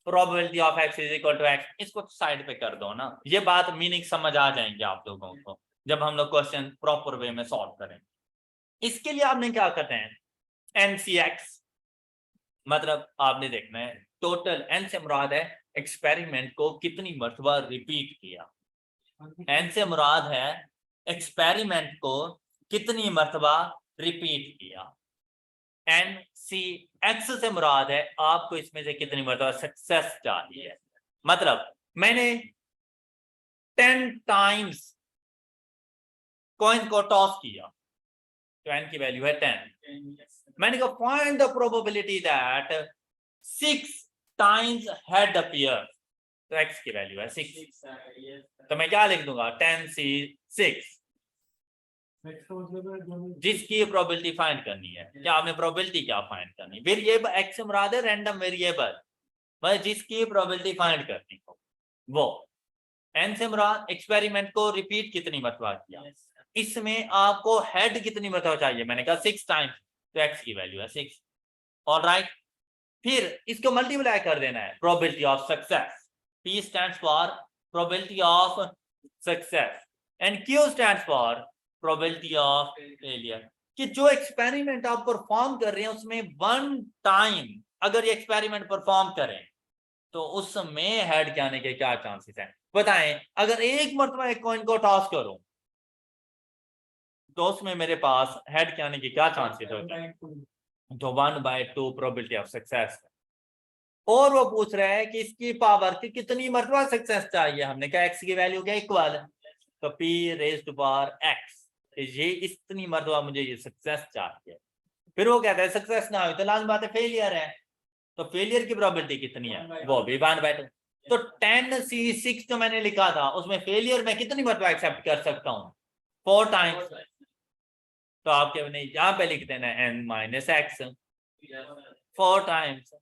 probability of x is equal to x। इसको साइड पे कर दो ना, ये बात मीनिंग समझ आ जाएंगे आप लोगों को जब हम लोग क्वेश्चन प्रॉपर वे में सॉल्व करेंगे। इसके लिए आपने क्या करते हैं, NCX मतलब आपने देखना है टोटल, n से मुराद है एक्सपेरिमेंट को कितनी मर्तबा रिपीट किया। n से मुराद है एक्सपेरिमेंट को कितनी मर्तबा रिपीट किया। NCX से मुराद है आपको इसमें से कितनी मर्तबा सक्सेस चाहिए। मतलब मैंने 10 टाइम्स कॉइन को टॉस किया तो n की वैल्यू है 10। मैंने कहा find the probability that 6 times head appear, तो x की वैल्यू है 6। तो मैं क्या लिख दूंगा 10C6, जिसकी प्रोबेबिलिटी फाइंड करनी है। क्या आपने प्रोबेबिलिटी क्या फाइंड करनी, वेरिएबल x से मुराद है रैंडम वेरिएबल, मतलब जिसकी प्रोबेबिलिटी फाइंड करनी हो वो। n से मुराद एक्सपेरिमेंट को रिपीट कितनी मरतबा किया। इसमें आपको हेड कितनी मरतबा चाहिए, मैंने कहा 6 टाइम्स, तो x की वैल्यू है 6। ऑलराइट, फिर इसको मल्टीप्लाई कर देना है probability of success. P stands for probability of success and Q stands for probability of failure। कि जो एक्सपेरिमेंट आप परफॉर्म कर रहे हैं उसमें 1 टाइम अगर ये एक्सपेरिमेंट परफॉर्म करें तो उसमें हेड के आने के क्या चांसेस हैं बताएं। अगर एक मरतबा एक कॉइन को टॉस करूं तो उसमें मेरे पास हेड के आने के क्या चांसेस होते हैं, तो 1/2 प्रोबेबिलिटी ऑफ सक्सेस। और वो पूछ रहा है कि इसकी पावर की कितनी मरतबा सक्सेस चाहिए। हमने कहा x की वैल्यू क्या इक्वल, तो p raise to power x, ये इतनी मरतबा मुझे ये सक्सेस चाहिए। फिर वो कहता है सक्सेस ना हो तो लाज़मी बात है फेलियर है, तो फेलियर की प्रोबेबिलिटी कितनी है, वो भी 1/2। तो 10C6 जो मैंने लिखा था उसमें फेलियर में कितनी मरतबा एक्सेप्ट कर सकता हूँ, 4 टाइम्स। तो आपके नहीं यहाँ पे लिख देना n-x 4 टाइम्स,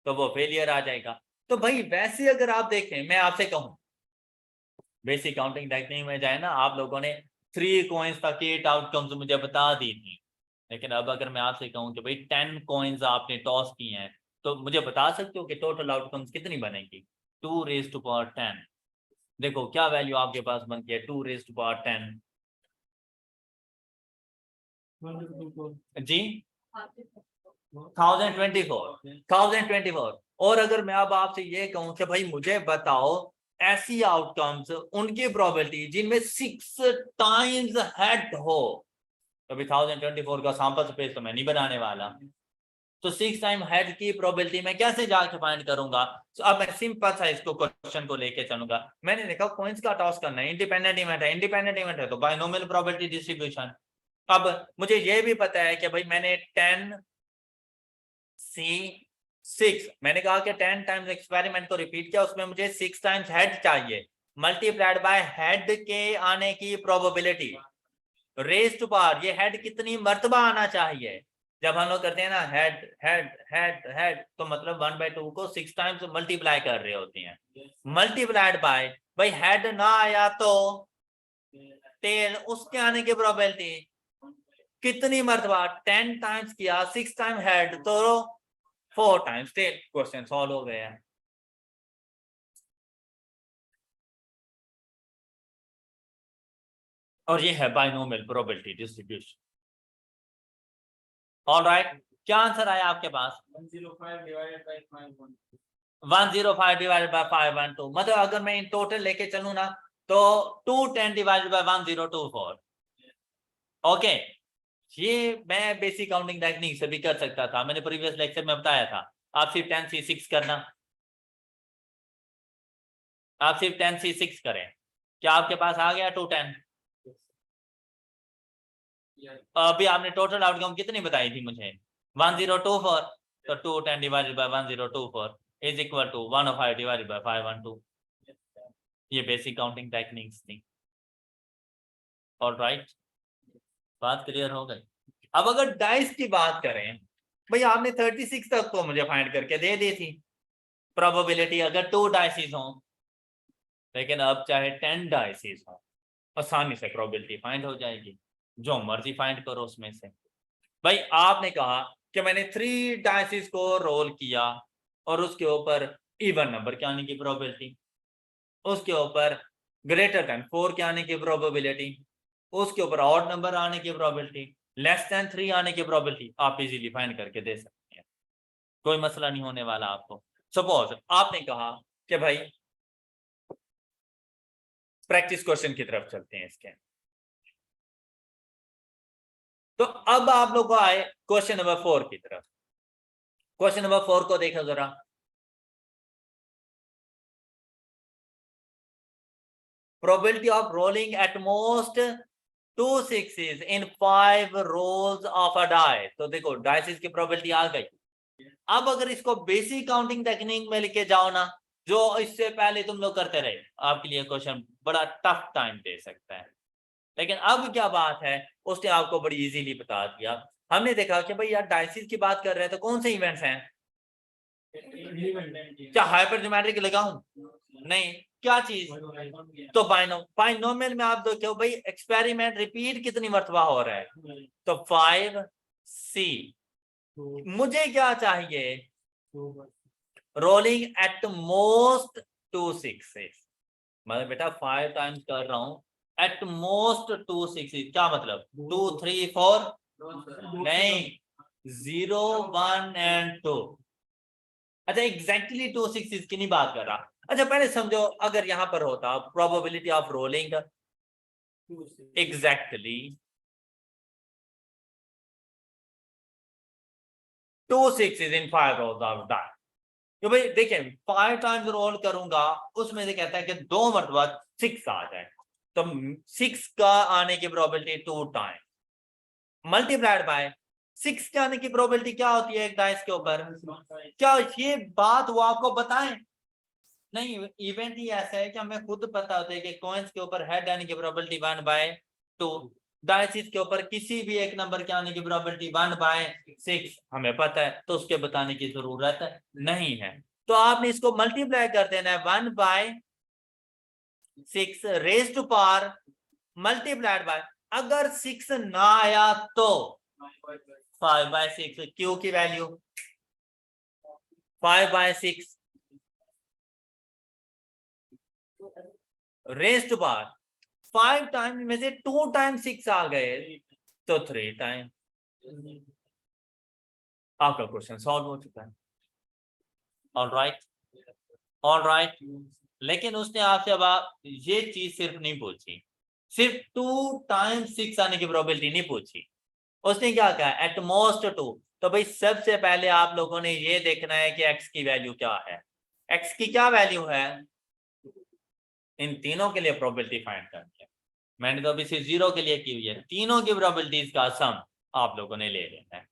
तो वो फेलियर आ जाएगा। तो भाई वैसे अगर आप देखें, मैं आपसे कहूं बेसिक काउंटिंग टेक्निक में जाए ना, आप लोगों ने 3 कॉइन्स तक 8 आउटकम्स मुझे बता दी थी, लेकिन अब अगर मैं आपसे कहूं कि भाई 10 कॉइन्स आपने टॉस किए हैं तो मुझे बता सकते हो कि टोटल आउटकम्स कितनी बनेगी, 2 रेज़ टू पावर 10। देखो क्या वैल्यू आपके पास बनती है 2 रेज़ टू पावर 10 जी 1024। और अगर मैं अब आपसे ये कहूं कि भाई मुझे बताओ ऐसी आउटकम्स उनकी प्रोबेबिलिटी जिनमें 6 टाइम्स हेड हो, तो अभी 1024 का सैंपल स्पेस तो मैं नहीं बनाने वाला, तो 6 टाइम हेड की प्रोबेबिलिटी मैं कैसे जाके फाइंड करूंगा। तो अब मैं सिंपल सा इसको क्वेश्चन को लेके चलूंगा। मैंने देखा कॉइन्स का टॉस करना है, इंडिपेंडेंट इवेंट है, इंडिपेंडेंट इवेंट है तो बाइनोमियल प्रोबेबिलिटी डिस्ट्रीब्यूशन। अब मुझे ये भी पता है कि भाई मैंने 10C6 मैंने कहा कि 10 टाइम्स एक्सपेरिमेंट को रिपीट किया, उसमें मुझे 6 टाइम्स हेड चाहिए, मल्टीप्लाइड बाय हेड के आने की प्रोबेबिलिटी रेज़ टू पावर, ये हेड कितनी मर्तबा आना चाहिए। जब हम लोग करते हैं ना हेड हेड हेड हेड, तो मतलब 1/2 को 6 टाइम्स मल्टीप्लाई कर रहे होते हैं, मल्टीप्लाइड बाय भाई हेड ना आया तो टेल, उसके आने की प्रोबेबिलिटी कितनी मर्तबा, 10 टाइम्स किया 6 टाइम हेड तो 4 टाइम्स टेल। क्वेश्चन सॉल्व हो गया। और ये है बाइनोमियल प्रोबेबिलिटी डिस्ट्रीब्यूशन। ऑलराइट, क्या आंसर आया आपके पास,
105 डिवाइडेड बाय 512।
105 divided by 512। मतलब अगर मैं इन टोटल लेके चलूं ना तो 210 डिवाइडेड बाय 1024। ओके, ये मैं बेसिक काउंटिंग टेक्निक से भी कर सकता था, मैंने प्रीवियस लेक्चर में बताया था। आप सिर्फ 10C6 करना, आप सिर्फ 10C6 करें। क्या आपके पास आ गया 210। अभी आपने टोटल आउटकम कितनी बताई थी मुझे, 1024। तो 210 divided by 1024 is equal to 105 divided by 512। ये बेसिक काउंटिंग टेक्निक्स थी। ऑलराइट, बात क्लियर हो गई। अब अगर डाइस की बात करें, भाई आपने 36 तक तो मुझे फाइंड करके दे दी थी प्रोबेबिलिटी अगर 2 डाइसिस हो, लेकिन अब चाहे 10 डाइसिस हो आसानी से प्रोबेबिलिटी फाइंड हो जाएगी, जो मर्जी फाइंड करो उसमें से। भाई आपने कहा कि मैंने 3 डाइसिस को रोल किया और उसके ऊपर इवन नंबर के आने की प्रोबेबिलिटी, उसके ऊपर ग्रेटर देन 4 के आने की प्रोबेबिलिटी, उसके ऊपर ऑड नंबर आने की प्रोबेबिलिटी, लेस देन 3 आने की प्रोबेबिलिटी, आप इजीली फाइंड करके दे सकते हैं, कोई मसला नहीं होने वाला आपको। सपोज आपने कहा कि भाई प्रैक्टिस क्वेश्चन की तरफ चलते हैं इसके। तो अब आप लोग आए क्वेश्चन नंबर 4 की तरफ। क्वेश्चन नंबर 4 को देखो जरा। Probability of rolling at most 2 6s in 5 rolls of a die। तो देखो डाइसिस की प्रोबेबिलिटी आ गई। अब अगर इसको बेसिक काउंटिंग टेक्निक में लेके जाओ ना, जो इससे पहले तुम लोग करते रहे, आपके लिए क्वेश्चन बड़ा टफ टाइम दे सकता है। लेकिन अब क्या बात है, उसने आपको बड़ी इजीली बता दिया। हमने देखा कि भाई यार डाइसिस की बात कर रहे हैं तो कौन से इवेंट्स हैं? क्या हाइपर ज्योमेट्रिक लगाऊं? नहीं, क्या चीज? तो बाइनोमियल में आप देखो भाई एक्सपेरिमेंट रिपीट कितनी मरतबा हो रहा है, तो 5c। मुझे क्या चाहिए? Rolling at most 2 6s। मतलब बेटा 5 टाइम्स कर रहा हूं, एट मोस्ट 2 6s, क्या मतलब 2 3 4? नहीं, 0 1 एंड 2। अच्छा एग्जैक्टली 2 6s की नहीं बात कर रहा। अच्छा पहले समझो, अगर यहां पर होता probability of rolling exactly 2 6s in 5 rolls of die, तो भाई देखिए 5 टाइम्स रोल करूंगा, उसमें से कहता है कि 2 मरतबा 6 आ जाए, तो 6 का आने की प्रोबेबिलिटी 2 टाइम मल्टीप्लाइड बाय 6 के आने की प्रोबेबिलिटी क्या होती है एक डाइस के ऊपर? क्या ये बात वो आपको बताएं? नहीं, इवेंट ही ऐसा है कि हमें खुद पता होता है कि कॉइंस के ऊपर हेड आने की प्रोबेबिलिटी 1/2, डाइसिस के ऊपर किसी भी एक नंबर के आने की प्रोबेबिलिटी 1/6 हमें पता है, तो उसके बताने की जरूरत नहीं है। तो आपने इसको मल्टीप्लाई कर देना है 1/6 raise to power multiplied by, अगर 6 ना आया तो 5/6, क्यू की value 5/6 raise to power 5 time में से 2 टाइम 6 आ गए, तो 3 टाइम। आपका क्वेश्चन सॉल्व हो चुका है। Alright, alright. लेकिन उसने आपसे अब ये चीज सिर्फ नहीं पूछी, सिर्फ 2 टाइम 6 आने की प्रोबेबिलिटी नहीं पूछी, उसने क्या कहा एट मोस्ट 2। तो भाई सबसे पहले आप लोगों ने ये देखना है कि x की वैल्यू क्या है। x की क्या वैल्यू है? इन तीनों के लिए प्रोबेबिलिटी फाइंड करनी है। मैंने तो अभी सिर्फ 0 के लिए की हुई है, तीनों की प्रोबेबिलिटीज का सम आप लोगों ने ले लेना है।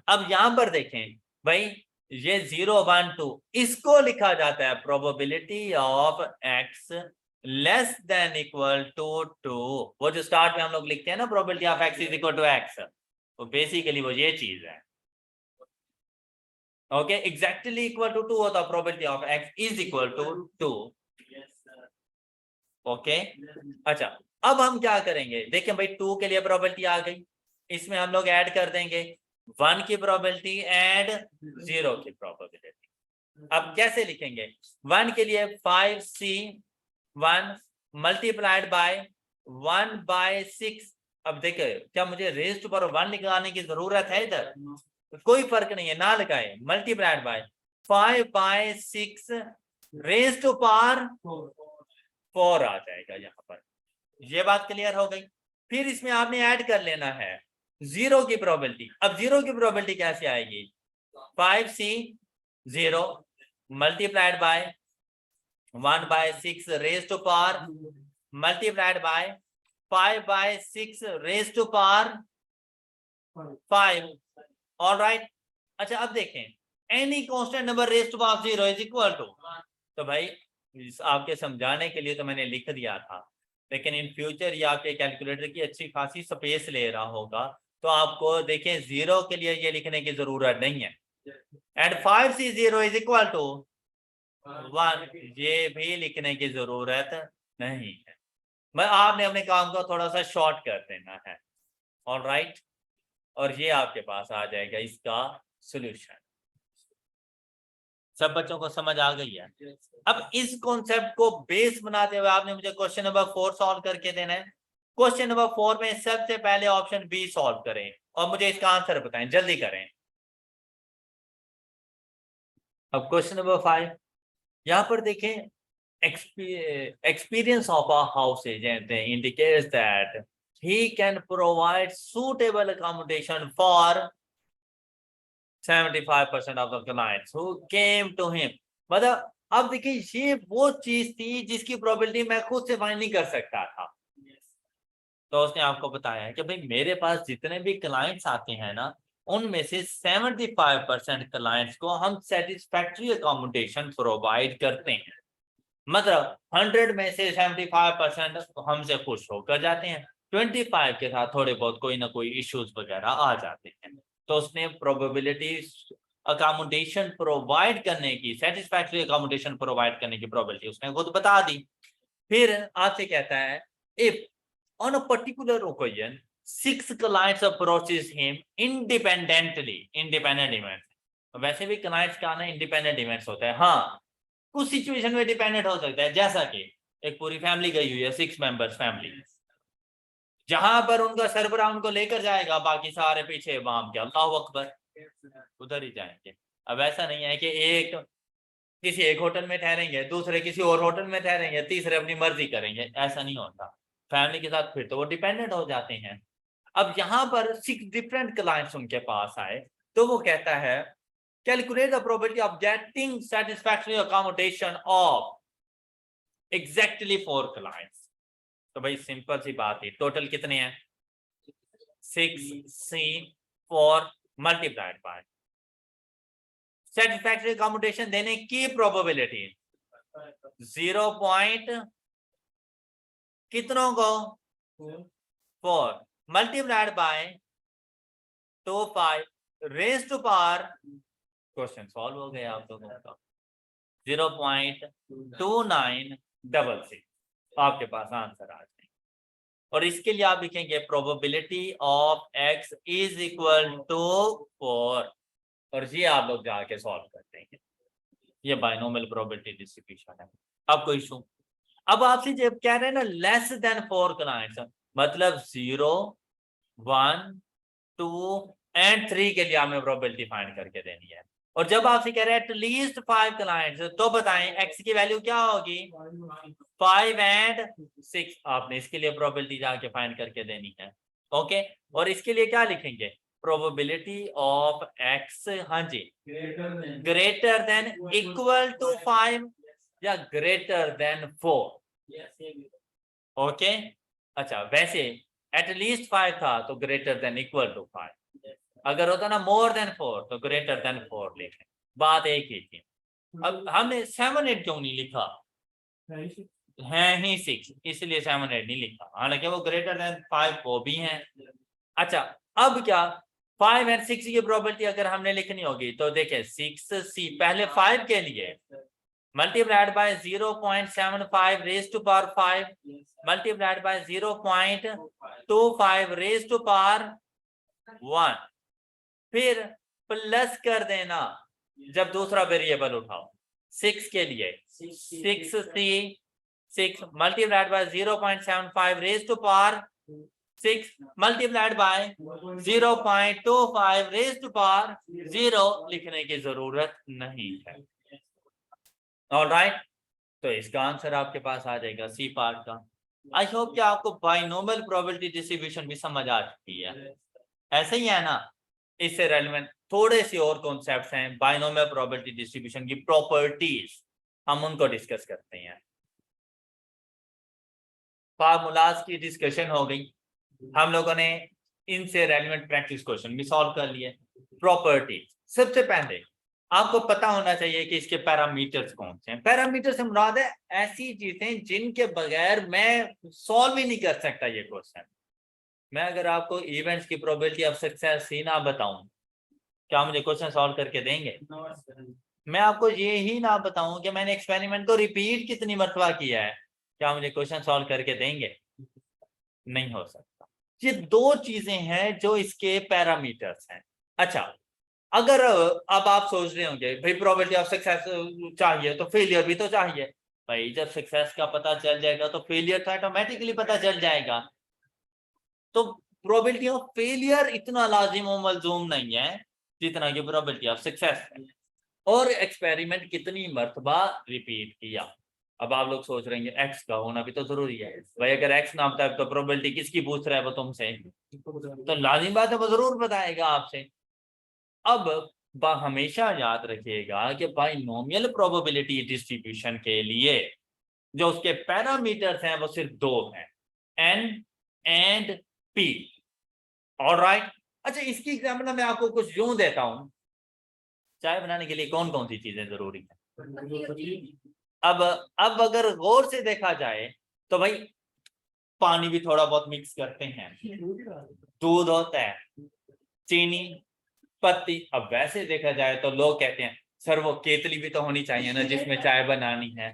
अब यहां पर देखें भाई, ये 0 1 2 इसको लिखा जाता है probability of x less than equal to 2। वो जो स्टार्ट में हम लोग लिखते हैं ना probability of x is equal to x, तो बेसिकली वो ये चीज है। ओके, एग्जैक्टली इक्वल टू 2 होता probability of x is equal to 2। Okay, अच्छा अब हम क्या करेंगे, देखिए भाई 2 के लिए प्रोबेबिलिटी आ गई, इसमें हम लोग ऐड कर देंगे 1 की प्रोबेबिलिटी एंड 0 की प्रोबेबिलिटी। अब कैसे लिखेंगे? 1 के लिए 5c 1 मल्टीप्लाइड बाय 1/6। अब देखिए क्या मुझे रेज टू पावर 1 लगाने की जरूरत है इधर? कोई फर्क नहीं है, ना लगाए, multiplied by 5/6 raise to power 4 आ जाएगा यहाँ पर। ये बात क्लियर हो गई। फिर इसमें आपने ऐड कर लेना है 0 की प्रोबेबिलिटी। अब 0 की प्रोबेबिलिटी कैसे आएगी? 5c 0 multiplied by 1/6 raise to power multiplied by 5/6 raise to power 5। Alright, अच्छा अब देखें any constant number raise to power 0 is equal to, तो भाई आपके समझाने के लिए तो मैंने लिख दिया था लेकिन इन फ्यूचर ये आपके कैलकुलेटर की अच्छी खासी स्पेस ले रहा होगा, तो आपको देखें 0 के लिए ये लिखने की जरूरत नहीं है। And 5c0 is equal to 1, ये भी लिखने की जरूरत नहीं है। मैं आपने अपने काम को थोड़ा सा शॉर्ट कर देना है। ऑलराइट, और ये आपके पास आ जाएगा इसका सॉल्यूशन। सब बच्चों को समझ आ गई है? अब इस कॉन्सेप्ट को बेस बनाते हुए आपने मुझे क्वेश्चन नंबर 4 सॉल्व करके देना है। क्वेश्चन नंबर 4 में सबसे पहले ऑप्शन बी सॉल्व करें और मुझे इसका आंसर बताएं, जल्दी करें। अब क्वेश्चन नंबर 5, यहां पर देखें, experience of a house agent indicates that he can provide suitable accommodation for 75% of the clients who came to him। मतलब अब देखिए, ये वो चीज थी जिसकी प्रोबेबिलिटी मैं खुद से फाइंड नहीं कर सकता था। तो उसने आपको बताया है कि भाई मेरे पास जितने भी क्लाइंट्स आते हैं ना, उनमें से 75% क्लाइंट्स को हम सेटिस्फैक्ट्री अकोमोडेशन प्रोवाइड करते हैं। मतलब 100 में से 75% हमसे खुश होकर जाते हैं, 25 के साथ थोड़े बहुत कोई ना कोई इश्यूज वगैरह आ जाते हैं। तो उसने प्रोबेबिलिटी अकोमोडेशन प्रोवाइड करने की, सेटिस्फैक्ट्री अकोमोडेशन प्रोवाइड करने की प्रोबेबिलिटी उसने खुद बता दी। फिर आपसे कहता है, if on a particular occasion 6 clients approaches him independently, independent event. वैसे भी क्लाइंट्स का ना इंडिपेंडेंट इवेंट्स होता है, हाँ कुछ सिचुएशन में डिपेंडेंट हो सकता है, जैसा कि एक पूरी फैमिली गई हुई है, 6 मेंबर्स फैमिली, जहां पर उनका सरबराह उनको लेकर जाएगा, बाकी सारे पीछे वहां के अल्लाह अकबर उधर ही जाएंगे। अब ऐसा नहीं है कि एक किसी एक होटल में ठहरेंगे, दूसरे किसी और होटल में ठहरेंगे, तीसरे अपनी मर्जी करेंगे, ऐसा नहीं होता। फैमिली के साथ फिर तो वो डिपेंडेंट हो जाते हैं। अब यहाँ पर 6 डिफरेंट क्लाइंट्स उनके पास आए, तो वो कहता है calculate the probability of getting satisfactory accommodation of exactly 4 clients. तो भाई सिंपल सी बात है, टोटल कितने हैं? 6c4 multiplied by satisfactory accommodation देने की प्रोबेबिलिटी 0 पॉइंट कितनों को 4 multiplied by 25 raise to power, question solve हो गया आप लोगों का, 0.2966 आपके पास आंसर आ जाए। और इसके लिए आप लिखेंगे probability of x is equal to 4, और ये आप लोग जाके सॉल्व करते हैं। ये बाइनोमियल प्रोबेबिलिटी डिस्ट्रीब्यूशन है। अब कोई इशू? अब आपसे जब कह रहे हैं ना लेस देन 4 क्लाइंट्स, मतलब 0, 1, 2 एंड 3 के लिए हमें प्रोबेबिलिटी फाइंड करके देनी है। और जब आपसे कह रहे हैं एटलीस्ट 5 क्लाइंट्स, तो बताएं x की वैल्यू क्या होगी? 5 एंड 6। आपने इसके लिए प्रोबेबिलिटी जाके फाइंड करके देनी है। ओके, और इसके लिए क्या लिखेंगे? प्रोबेबिलिटी ऑफ x, हाँ जी, ग्रेटर देन इक्वल टू 5 या ग्रेटर देन 4। ओके, अच्छा वैसे एटलीस्ट 5 था तो ग्रेटर देन इक्वल टू 5, अगर होता ना मोर देन 4 तो ग्रेटर देन 4 लिखें, बात एक ही थी। अब हमने 7 8 क्यों नहीं लिखा? है ही 6, इसलिए 7 8 नहीं लिखा, हालांकि वो ग्रेटर देन 5 वो भी हैं। अच्छा, अब क्या 5 एंड 6 की प्रोबेबिलिटी अगर हमने लिखनी होगी तो देखिए 6c पहले 5 के लिए multiplied by 0.75 raise to power 5 multiplied by 0.25 raise to power 1, फिर प्लस कर देना जब दूसरा वेरिएबल उठाओ 6 के लिए 6c6 multiplied by 0.75 raise to power 6 multiplied by 0.25 raise to power 0 लिखने की जरूरत नहीं है। ऑलराइट, तो इसका आंसर आपके पास आ जाएगा सी पार्ट का। आई होप कि आपको बाइनोमियल प्रोबेबिलिटी डिस्ट्रीब्यूशन भी समझ आ चुकी है। ऐसे ही है ना, इससे रेलेवेंट थोड़े से और कॉन्सेप्ट्स हैं बाइनोमियल प्रोबेबिलिटी डिस्ट्रीब्यूशन की प्रॉपर्टीज, हम उनको डिस्कस करते हैं। फार्मूलाज की डिस्कशन हो गई, हम लोगों ने इनसे रेलेवेंट प्रैक्टिस क्वेश्चन भी सॉल्व कर लिए। प्रॉपर्टीज, सबसे पहले आपको पता होना चाहिए कि इसके पैरामीटर्स कौन से हैं। पैरामीटर से मुराद है ऐसी चीजें जिनके बगैर मैं सॉल्व ही नहीं कर सकता ये क्वेश्चन। मैं अगर आपको इवेंट्स की प्रोबेबिलिटी ऑफ सक्सेस ही ना बताऊं, क्या मुझे क्वेश्चन सॉल्व करके देंगे? मैं आपको ये ही ना बताऊं कि मैंने एक्सपेरिमेंट को रिपीट कितनी मरतबा किया है, क्या मुझे क्वेश्चन सॉल्व करके देंगे? नहीं हो सकता। ये दो चीजें हैं जो इसके पैरामीटर्स हैं। अच्छा, अगर अब आप सोच रहे होंगे भाई प्रोबेबिलिटी ऑफ सक्सेस चाहिए तो फेलियर भी तो चाहिए। भाई जब सक्सेस का पता चल जाएगा तो फेलियर का ऑटोमेटिकली पता चल जाएगा। तो प्रोबेबिलिटी ऑफ फेलियर इतना लाजिम व मलजूम नहीं है जितना कि प्रोबेबिलिटी ऑफ सक्सेस है। और एक्सपेरिमेंट कितनी मर्तबा रिपीट किया। अब आप लोग सोच रहे हैं एक्स का होना भी तो जरूरी है। भाई अगर एक्स ना होता है तो प्रोबेबिलिटी किसकी पूछ रहा है वो तुमसे, तो लाजिम बात है वो जरूर बताएगा आपसे। अब हमेशा याद रखिएगा कि बाइनोमियल प्रोबेबिलिटी डिस्ट्रीब्यूशन के लिए जो उसके पैरामीटर्स हैं वो सिर्फ दो हैं, एन एंड पी। ऑलराइट। अच्छा, इसकी एग्जाम्पल मैं आपको कुछ यूं देता हूं। चाय बनाने के लिए कौन कौन सी चीजें जरूरी है? अब अगर गौर से देखा जाए तो भाई पानी भी थोड़ा बहुत मिक्स करते हैं, दूध होता है, चीनी, पत्ती। अब वैसे देखा जाए तो लोग कहते हैं सर वो केतली भी तो होनी चाहिए ना जिसमें चाय बनानी है।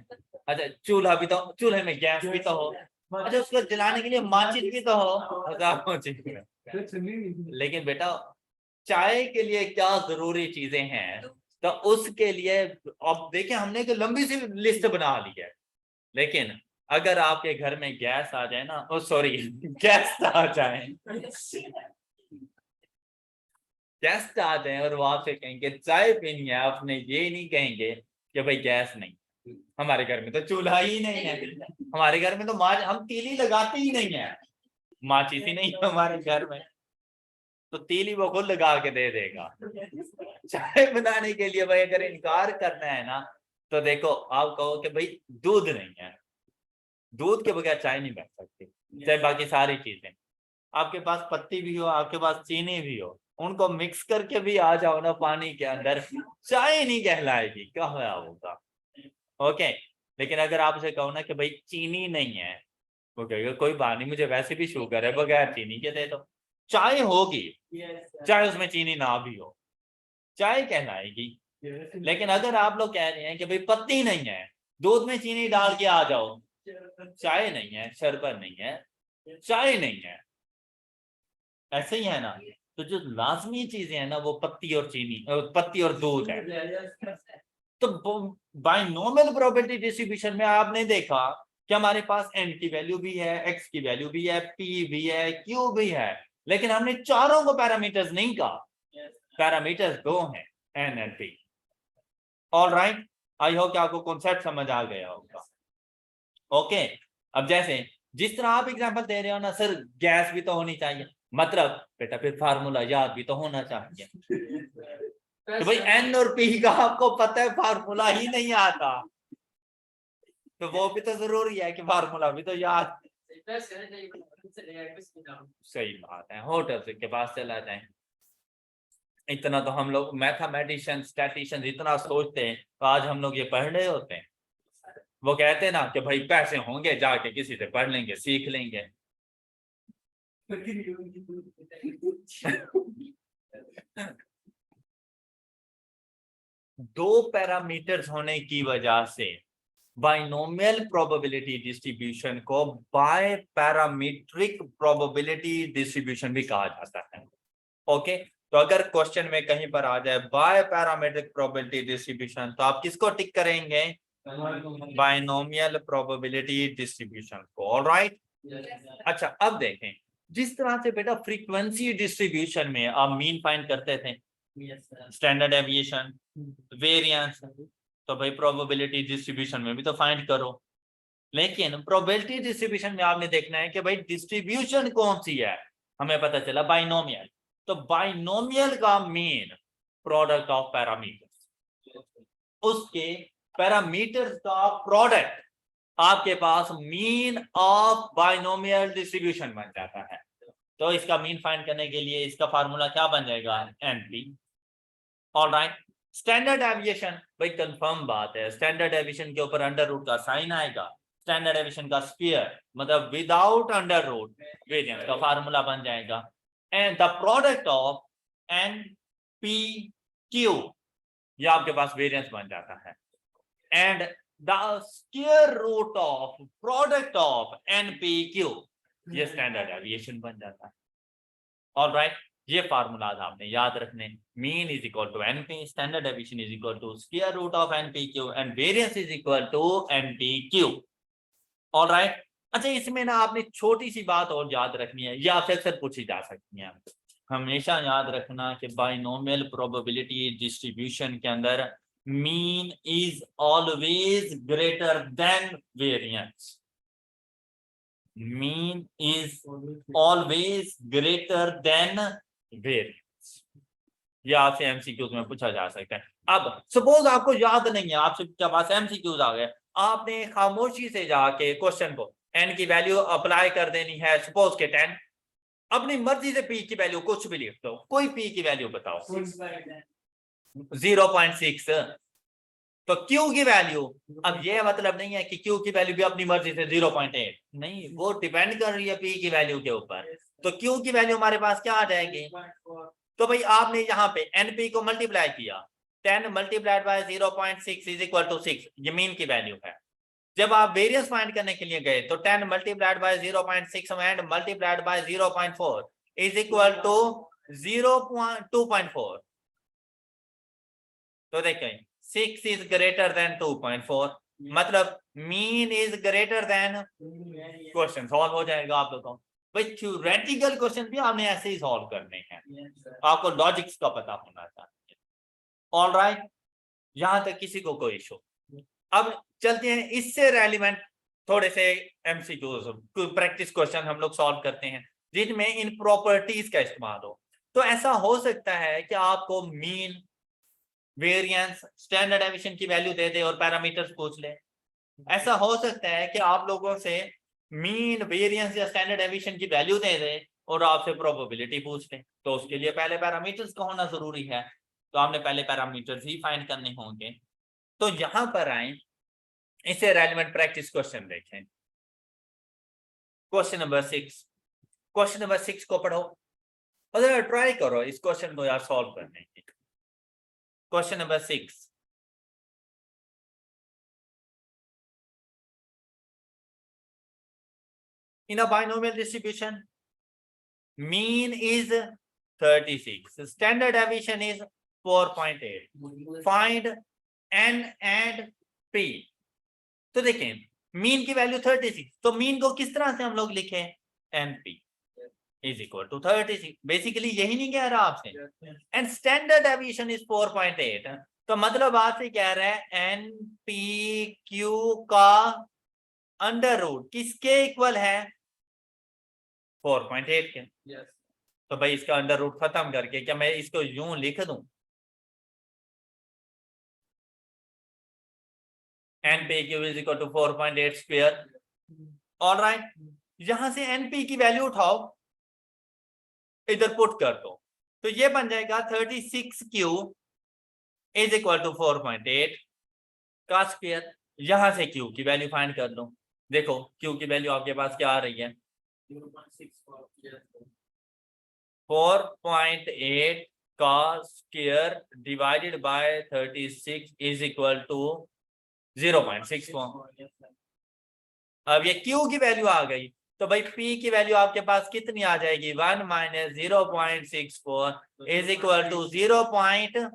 अच्छा, चूल्हा भी तो, चूल्हे में गैस भी तो हो। अच्छा, उसको जलाने के लिए माचिस भी तो हो, हजारों चीजें। लेकिन बेटा चाय के लिए क्या जरूरी चीजें हैं, तो उसके लिए अब देखिए हमने एक लंबी सी लिस्ट बना ली है। लेकिन अगर आपके घर में गैस आ जाए ना, ओ सॉरी गेस्ट आ जाए, गेस्ट आ जाए और वो आपसे कहेंगे चाय पीनी है, आपने ये नहीं कहेंगे कि भाई गैस नहीं, हमारे घर में तो चूल्हा ही नहीं है, हमारे घर में तो हम तीली लगाते ही नहीं है, माचिस ही नहीं है हमारे घर में, तो तीली वो खुद लगा के दे देगा। चाय बनाने के लिए भाई अगर इनकार करना है ना, तो देखो आप कहो कि भाई दूध नहीं है, दूध के बगैर चाय नहीं बन सकती, चाहे बाकी सारी चीजें, आपके पास पत्ती भी हो, आपके पास चीनी भी हो, उनको मिक्स करके भी आ जाओ ना पानी के अंदर, चाय नहीं कहलाएगी, क्या होगा? ओके। लेकिन अगर आप उसे कहो ना कि भाई चीनी नहीं है, वो कहेगा कोई बात नहीं, मुझे वैसे भी शुगर है, बगैर चीनी के दे दो, चाय होगी, चाहे उसमें चीनी ना भी हो, चाय कहलाएगी। लेकिन अगर आप लोग कह रहे हैं कि भाई पत्ती नहीं है, दूध में चीनी डाल के आ जाओ, चाय नहीं है, शरबत नहीं है, चाय नहीं है, ऐसे ही है ना। तो जो लाजमी चीजें हैं ना वो पत्ती और चीनी, पत्ती और दूध है। तो बाइनोमियल प्रोबेबिलिटी डिस्ट्रीब्यूशन में आपने देखा कि हमारे पास एन की वैल्यू भी है, एक्स की वैल्यू भी है, पी भी है, क्यू भी है, लेकिन हमने चारों को पैरामीटर्स नहीं कहा, पैरामीटर्स दो हैं, n and p. Alright, I hope कि आपको कॉन्सेप्ट समझ आ गया होगा। ओके। अब जैसे जिस तरह आप एग्जांपल दे रहे हो ना सर गैस भी तो होनी चाहिए, मतलब बेटा फिर फार्मूला याद भी तो होना चाहिए। तो भाई एन और पी का आपको पता है फार्मूला ही नहीं आता, तो वो भी तो जरूरी है कि फार्मूला भी तो याद। सही बात है, होटल के पास चला जाए, इतना तो हम लोग मैथमेटिशियन स्टैटिशियन इतना सोचते हैं, तो आज हम लोग ये पढ़ रहे होते हैं। वो कहते हैं ना कि भाई पैसे होंगे जाके किसी से पढ़ लेंगे, सीख लेंगे। दो पैरामीटर्स होने की वजह से बाइनोमियल प्रोबेबिलिटी डिस्ट्रीब्यूशन को बाय पैरामीट्रिक प्रोबेबिलिटी डिस्ट्रीब्यूशन भी कहा जाता है। ओके। तो अगर क्वेश्चन में कहीं पर आ जाए बाय पैरामीट्रिक प्रोबेबिलिटी डिस्ट्रीब्यूशन, तो आप किसको टिक करेंगे? बाइनोमियल प्रोबेबिलिटी डिस्ट्रीब्यूशन को। ऑलराइट। अच्छा, अब देखें जिस तरह से बेटा फ्रीक्वेंसी डिस्ट्रीब्यूशन में आप मीन फाइंड करते थे, स्टैंडर्ड एविएशन, वेरिएंस, तो भाई प्रोबेबिलिटी डिस्ट्रीब्यूशन में भी तो फाइंड करो। लेकिन प्रोबेबिलिटी डिस्ट्रीब्यूशन में आपने देखना है कि भाई डिस्ट्रीब्यूशन कौन सी है, हमें पता चला बाइनोमियल, तो बाइनोमियल का मीन प्रोडक्ट ऑफ पैरामीटर्स, उसके पैरामीटर्स का प्रोडक्ट आपके पास मीन ऑफ बाइनोमियल डिस्ट्रीब्यूशन बन जाता है। तो इसका मीन फाइंड करने के लिए इसका फार्मूला क्या बन जाएगा? एनपी। ऑलराइट। स्टैंडर्ड डेविएशन भाई कंफर्म बात है, स्टैंडर्ड डेविएशन के ऊपर अंडर रूट का साइन आएगा, स्टैंडर्ड डेविएशन का स्क्वायर मतलब विदाउट अंडर रूट वेरिएंस का फार्मूला बन जाएगा, and the product of n p q, ये आपके पास वेरिएंस बन जाता है, and the square root of product of n p q, ये स्टैंडर्ड डेविएशन बन जाता है। ऑलराइट, ये फार्मूलाज आपने याद रखने, mean is equal to np, standard deviation is equal to square root of np q, and variance is equal to np q. Alright, अच्छा इसमें ना आपने छोटी सी बात और याद रखनी है, ये आपसे अक्सर पूछी जा सकती है, हमेशा याद रखना कि बाइनोमियल प्रोबेबिलिटी डिस्ट्रीब्यूशन के अंदर mean is always greater than variance, mean is always greater than variance, ये आपसे एमसीक्यूज में पूछा जा सकता है। अब सपोज आपको याद नहीं है, आपसे पास एमसीक्यूज आ गए, आपने खामोशी से जाके क्वेश्चन को एन की वैल्यू अप्लाई कर देनी है, सपोज के 10, अपनी मर्जी से पी की वैल्यू कुछ भी लिख दो, कोई पी की वैल्यू बताओ, 0.6, तो क्यू की वैल्यू, अब ये मतलब नहीं है कि क्यू की वैल्यू भी अपनी मर्जी से 0.8, नहीं, वो डिपेंड कर रही है पी की वैल्यू के ऊपर, तो क्यू की वैल्यू हमारे पास क्या आ जाएगी, तो भाई आपने यहाँ पे एनपी को मल्टीप्लाई किया, 10 मल्टीप्लाइड बाय 0.6 इज इक्वल टू 6, ये मीन की वैल्यू है। जब आप वेरिएंस फाइंड करने के लिए गए तो 10 मल्टीप्लाइड बाय 0.6 and multiplied by 0.4 is equal to 2.4, तो देखें 6 इज ग्रेटर देन 2.4, मतलब mean is greater than, question solve हो जाएगा आप लोगों को। भाई थ्योरेटिकल क्वेश्चन भी आपने ऐसे ही सॉल्व करने हैं, आपको लॉजिक्स का पता होना चाहिए। ऑलराइट, यहां तक किसी को कोई इशू? अब चलते हैं इससे रेलिवेंट थोड़े से एमसीक्यूज, प्रैक्टिस क्वेश्चन हम लोग सॉल्व करते हैं जिनमें इन प्रॉपर्टीज का इस्तेमाल हो। तो ऐसा हो सकता है कि आपको मीन, वेरिएंस, स्टैंडर्ड डेविएशन की वैल्यू दे दे और पैरामीटर्स पूछ ले। ऐसा हो सकता है कि आप लोगों से मीन, वेरिएंस या स्टैंडर्ड डेविएशन की वैल्यू दे दे और आपसे प्रोबेबिलिटी पूछ ले, तो उसके लिए पहले पैरामीटर्स का होना जरूरी है, तो आपने पहले पैरामीटर्स ही फाइंड करने होंगे। तो यहां पर आए, इसे रेलेवेंट प्रैक्टिस क्वेश्चन देखें, क्वेश्चन नंबर 6, क्वेश्चन नंबर 6 को पढ़ो और ट्राई करो इस क्वेश्चन को यार सॉल्व करने की। Question number 6, in a binomial distribution mean is 36, standard deviation is 4.8, find n and p। तो देखें मीन की वैल्यू 36, तो मीन को किस तरह से हम लोग लिखे, np is equal to 36, basically यही नहीं कह रहा आपसे, एंड स्टैंडर्ड डेविएशन इज 4.8, तो मतलब आपसे कह रहा है npq का अंडर रूट किसके इक्वल है, 4.8 के। तो भाई इसका अंडर रूट खत्म करके क्या मैं इसको यूं लिख दूं, npq is equal to 4.8 square. Alright, यहां से np की वैल्यू उठाओ, इधर पुट कर दो, तो ये बन जाएगा 36q इज इक्वल टू 4.8 का स्क्वायर। यहां से q की वैल्यू फाइंड कर लो, देखो q की वैल्यू आपके पास क्या आ रही है, 4.8 का square divided by 36 is equal to 0.64। अब ये q की वैल्यू आ गई, तो भाई p की वैल्यू आपके पास कितनी आ जाएगी, 1 - 0.64 इज इक्वल टू 0.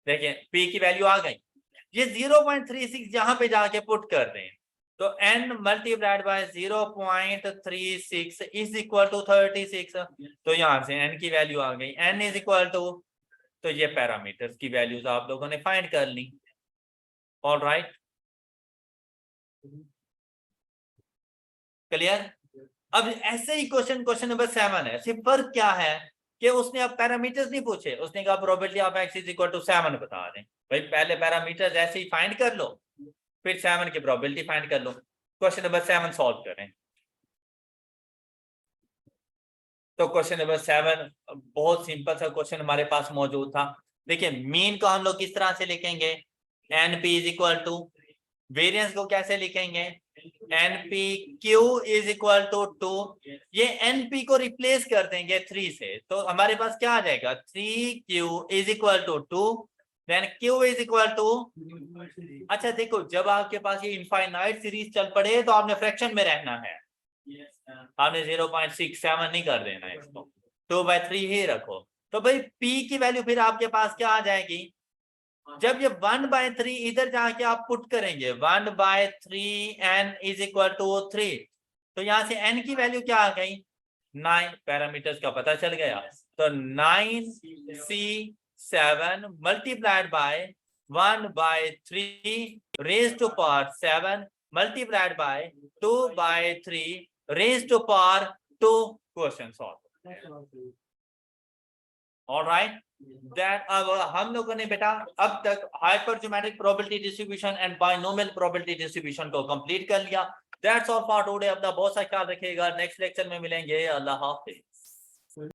देखिए p की वैल्यू आ गई, ये 0.36 यहाँ पे जाके पुट कर दें, तो n multiplied by 0.36 is equal to 36, तो यहाँ से n की वैल्यू आ गई, n इज इक्वल टू, तो ये पैरामीटर्स की वैल्यूज आप लोगों ने फाइंड कर ली। Alright, clear? अब ऐसे ही क्वेश्चन नंबर 7 है, सिर्फ फर्क क्या है कि उसने अब पैरामीटर्स नहीं पूछे, उसने कहा probability of x is equal to 7 बता दें। भाई पहले पैरामीटर्स ऐसे ही फाइंड कर लो, फिर 7 की प्रोबेबिलिटी फाइंड कर लो। क्वेश्चन नंबर 7 सॉल्व करें, तो क्वेश्चन नंबर 7 बहुत सिंपल सा क्वेश्चन हमारे पास मौजूद था। देखिए मीन को हम लोग किस तरह से लिखेंगे, np is equal to, variance को कैसे लिखेंगे, np q is equal to 2, ये एनपी को रिप्लेस कर देंगे 3 से, तो हमारे पास क्या आ जाएगा, 3Q is equal to 2, then Q is equal to, अच्छा देखो जब आपके पास ये इनफाइनाइट सीरीज चल पड़े तो आपने फ्रैक्शन में रहना है, आपने 0.67 नहीं कर देना है इसको, 2/3 ही रखो। तो भाई P की वैल्यू फिर आपके पास क्या आ जाएगी, जब ये 1/3 इधर जाके आप पुट करेंगे 1/3 n इज इक्वल टू 3, तो यहां से n की वैल्यू क्या आ गई, 9, पैरामीटर्स का पता चल गया, तो 9C7 multiplied by 1/3 raise to power 7 multiplied by 2/3 raise to power 2, question solve. Alright, that अब हम लोगों ने बेटा अब तक hypergeometric probability distribution and binomial probability distribution को कंप्लीट कर लिया। That's all for today. अपना बहुत सा ख्याल रखिएगा, नेक्स्ट लेक्चर में मिलेंगे। अल्लाह हाफिज।